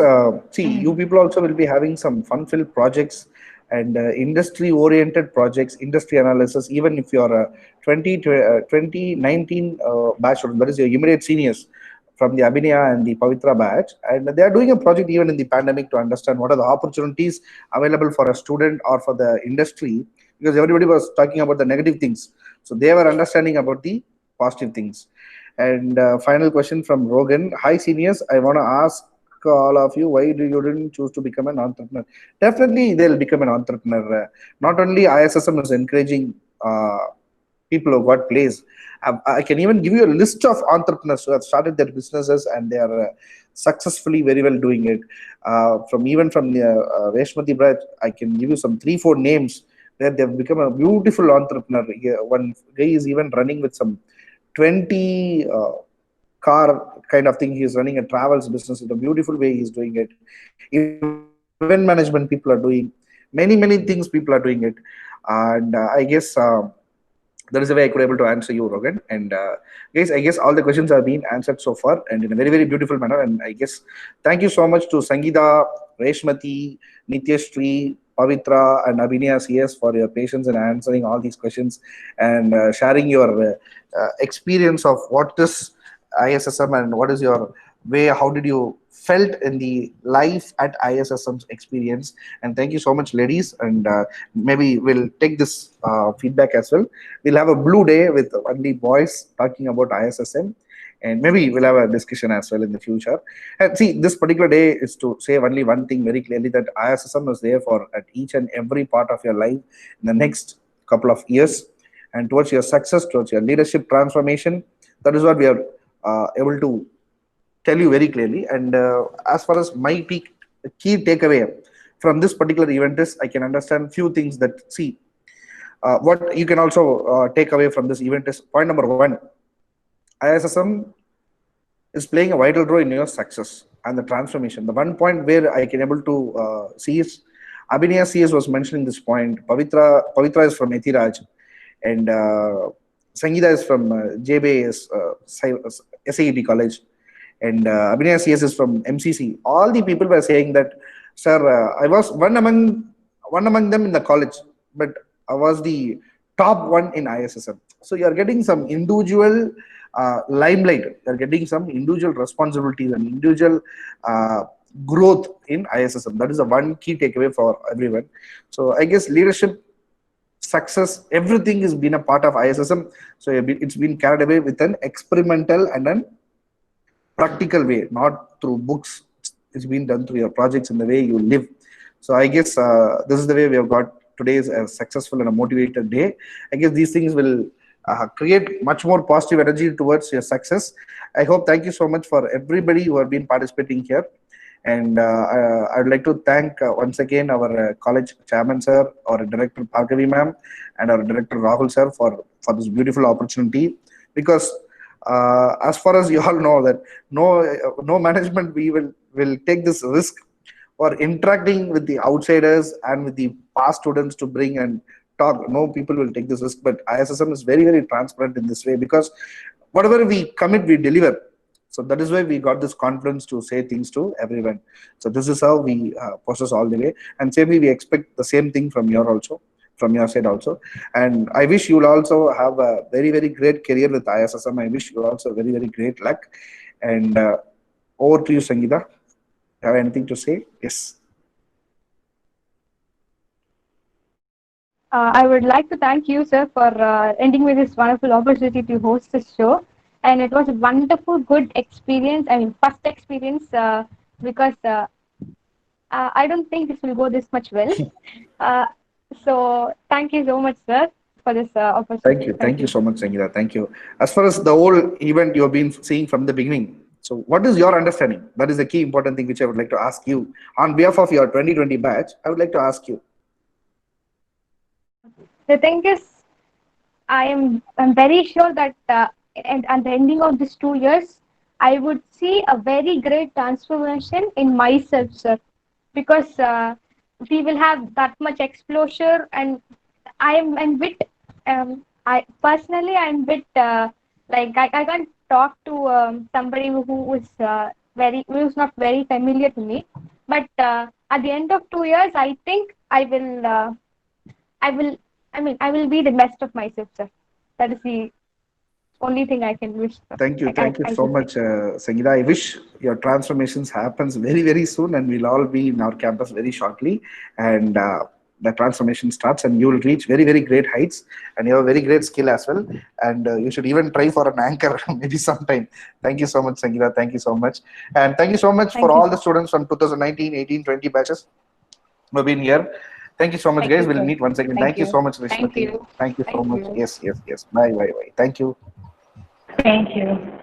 S2: see, you people also will be having some fun-filled projects and industry-oriented projects, industry analysis. Even if you are a 2019 batch, that is your immediate seniors from the Abhinaya and the Pavitra batch, and they are doing a project even in the pandemic to understand what are the opportunities available for a student or for the industry, because everybody was talking about the negative things. So they were understanding about the positive things. And final question from Rogan. Hi, seniors. I want to ask all of you, why you didn't choose to become an entrepreneur? Definitely, they'll become an entrepreneur. Not only ISSM is encouraging people who got plays. I can even give you a list of entrepreneurs who have started their businesses and they are successfully very well doing it. From the Reshmati branch, I can give you some 3-4 names where they've become a beautiful entrepreneur. One guy is even running with some 20 car kind of thing. He's running a travels business in a beautiful way. He's doing it. Event management people are doing many things. People are doing it, and I guess. That is the way I could able to answer you, Rogan. And guys, I guess all the questions have been answered so far and in a very beautiful manner. And I guess thank you so much to Sangeeta, Reshmati, Nityashri, Pavitra, and Abhinaya CS for your patience in answering all these questions and sharing your experience of what is ISSM and what is your way, how did you felt in the life at ISSM's experience. And thank you so much, ladies. And maybe we'll take this feedback as well. We'll have a blue day with only boys talking about ISSM. And maybe we'll have a discussion as well in the future. And see, this particular day is to say only one thing very clearly, that ISSM is there for at each and every part of your life in the next couple of years. And towards your success, towards your leadership transformation, that is what we are able to tell you very clearly. And as far as my key takeaway from this particular event is, I can understand few things that, see, what you can also take away from this event is, point number 1, ISSM is playing a vital role in your success and the transformation. The one point where I can able to see is, Abhinaya CS was mentioning this point. Pavitra is from Ethiraj, and Sangeeta is from JBS SAET college, and Abhinaya CS is from MCC. All the people were saying that, sir, I was one among them in the college, but I was the top one in ISSM. So you are getting some individual limelight. You are getting some individual responsibilities and individual growth in ISSM. That is the one key takeaway for everyone. So I guess leadership, success, everything has been a part of ISSM. So it's been carried away with an experimental and an practical way, not through books. It's been done through your projects and the way you live. So I guess this is the way we have got today's a successful and a motivated day. I guess these things will create much more positive energy towards your success. I hope. Thank you so much for everybody who have been participating here. And I would like to thank once again our college chairman sir, our director Bhargavi ma'am, and our director Rahul sir for this beautiful opportunity. Because as far as you all know that no management we will take this risk for interacting with the outsiders and with the past students to bring and talk. No people will take this risk, but ISSM is very, very transparent in this way, because whatever we commit, we deliver. So that is why we got this confidence to say things to everyone. So this is how we process all the way. And same way, we expect the same thing from your side also. And I wish you will also have a very, very great career with ISSM. I wish you also very, very great luck. And over to you, Sangeeta. Have anything to say? Yes.
S1: I would like to thank you, sir, for ending with this wonderful opportunity to host this show. And it was a wonderful, good experience. I mean, first experience, because I don't think this will go this much well. Uh, so thank you so much, sir, for this opportunity.
S2: Thank you so much, Sangeeta. Thank you. As far as the whole event you have been seeing from the beginning, so what is your understanding? That is the key important thing which I would like to ask you. On behalf of your 2020 batch, I would like to ask you.
S1: The thing is, I'm very sure that and at the ending of these 2 years, I would see a very great transformation in myself, sir, because we will have that much exposure, and I'm bit I personally I'm bit like I can't talk to somebody who is who's not very familiar to me, but at the end of 2 years, I think I will I will be the best of myself, sir. That is the only thing I can wish, sir.
S2: Thank you
S1: I
S2: so
S1: can say.
S2: much, Sangeeta. I wish your transformations happens very, very soon, and we'll all be in our campus very shortly. And the transformation starts, and you will reach very, very great heights, and you have a very great skill as well. And you should even try for an anchor maybe sometime. Thank you so much, Sangeeta. Thank you so much, and thank you so much for
S1: Thank you,
S2: all the
S1: sir.
S2: students from 2019, 18, 20 batches who have been here. Thank you so much,
S1: Thank
S2: guys.
S1: you,
S2: We'll
S1: sir.
S2: meet once again.
S1: Thank
S2: Thank you
S1: you.
S2: so much,
S1: Thank
S2: Rishmati.
S1: you.
S2: Thank you so
S1: Thank
S2: much.
S1: you.
S2: Yes, yes, yes. Bye, bye, bye. Thank you.
S7: Thank you.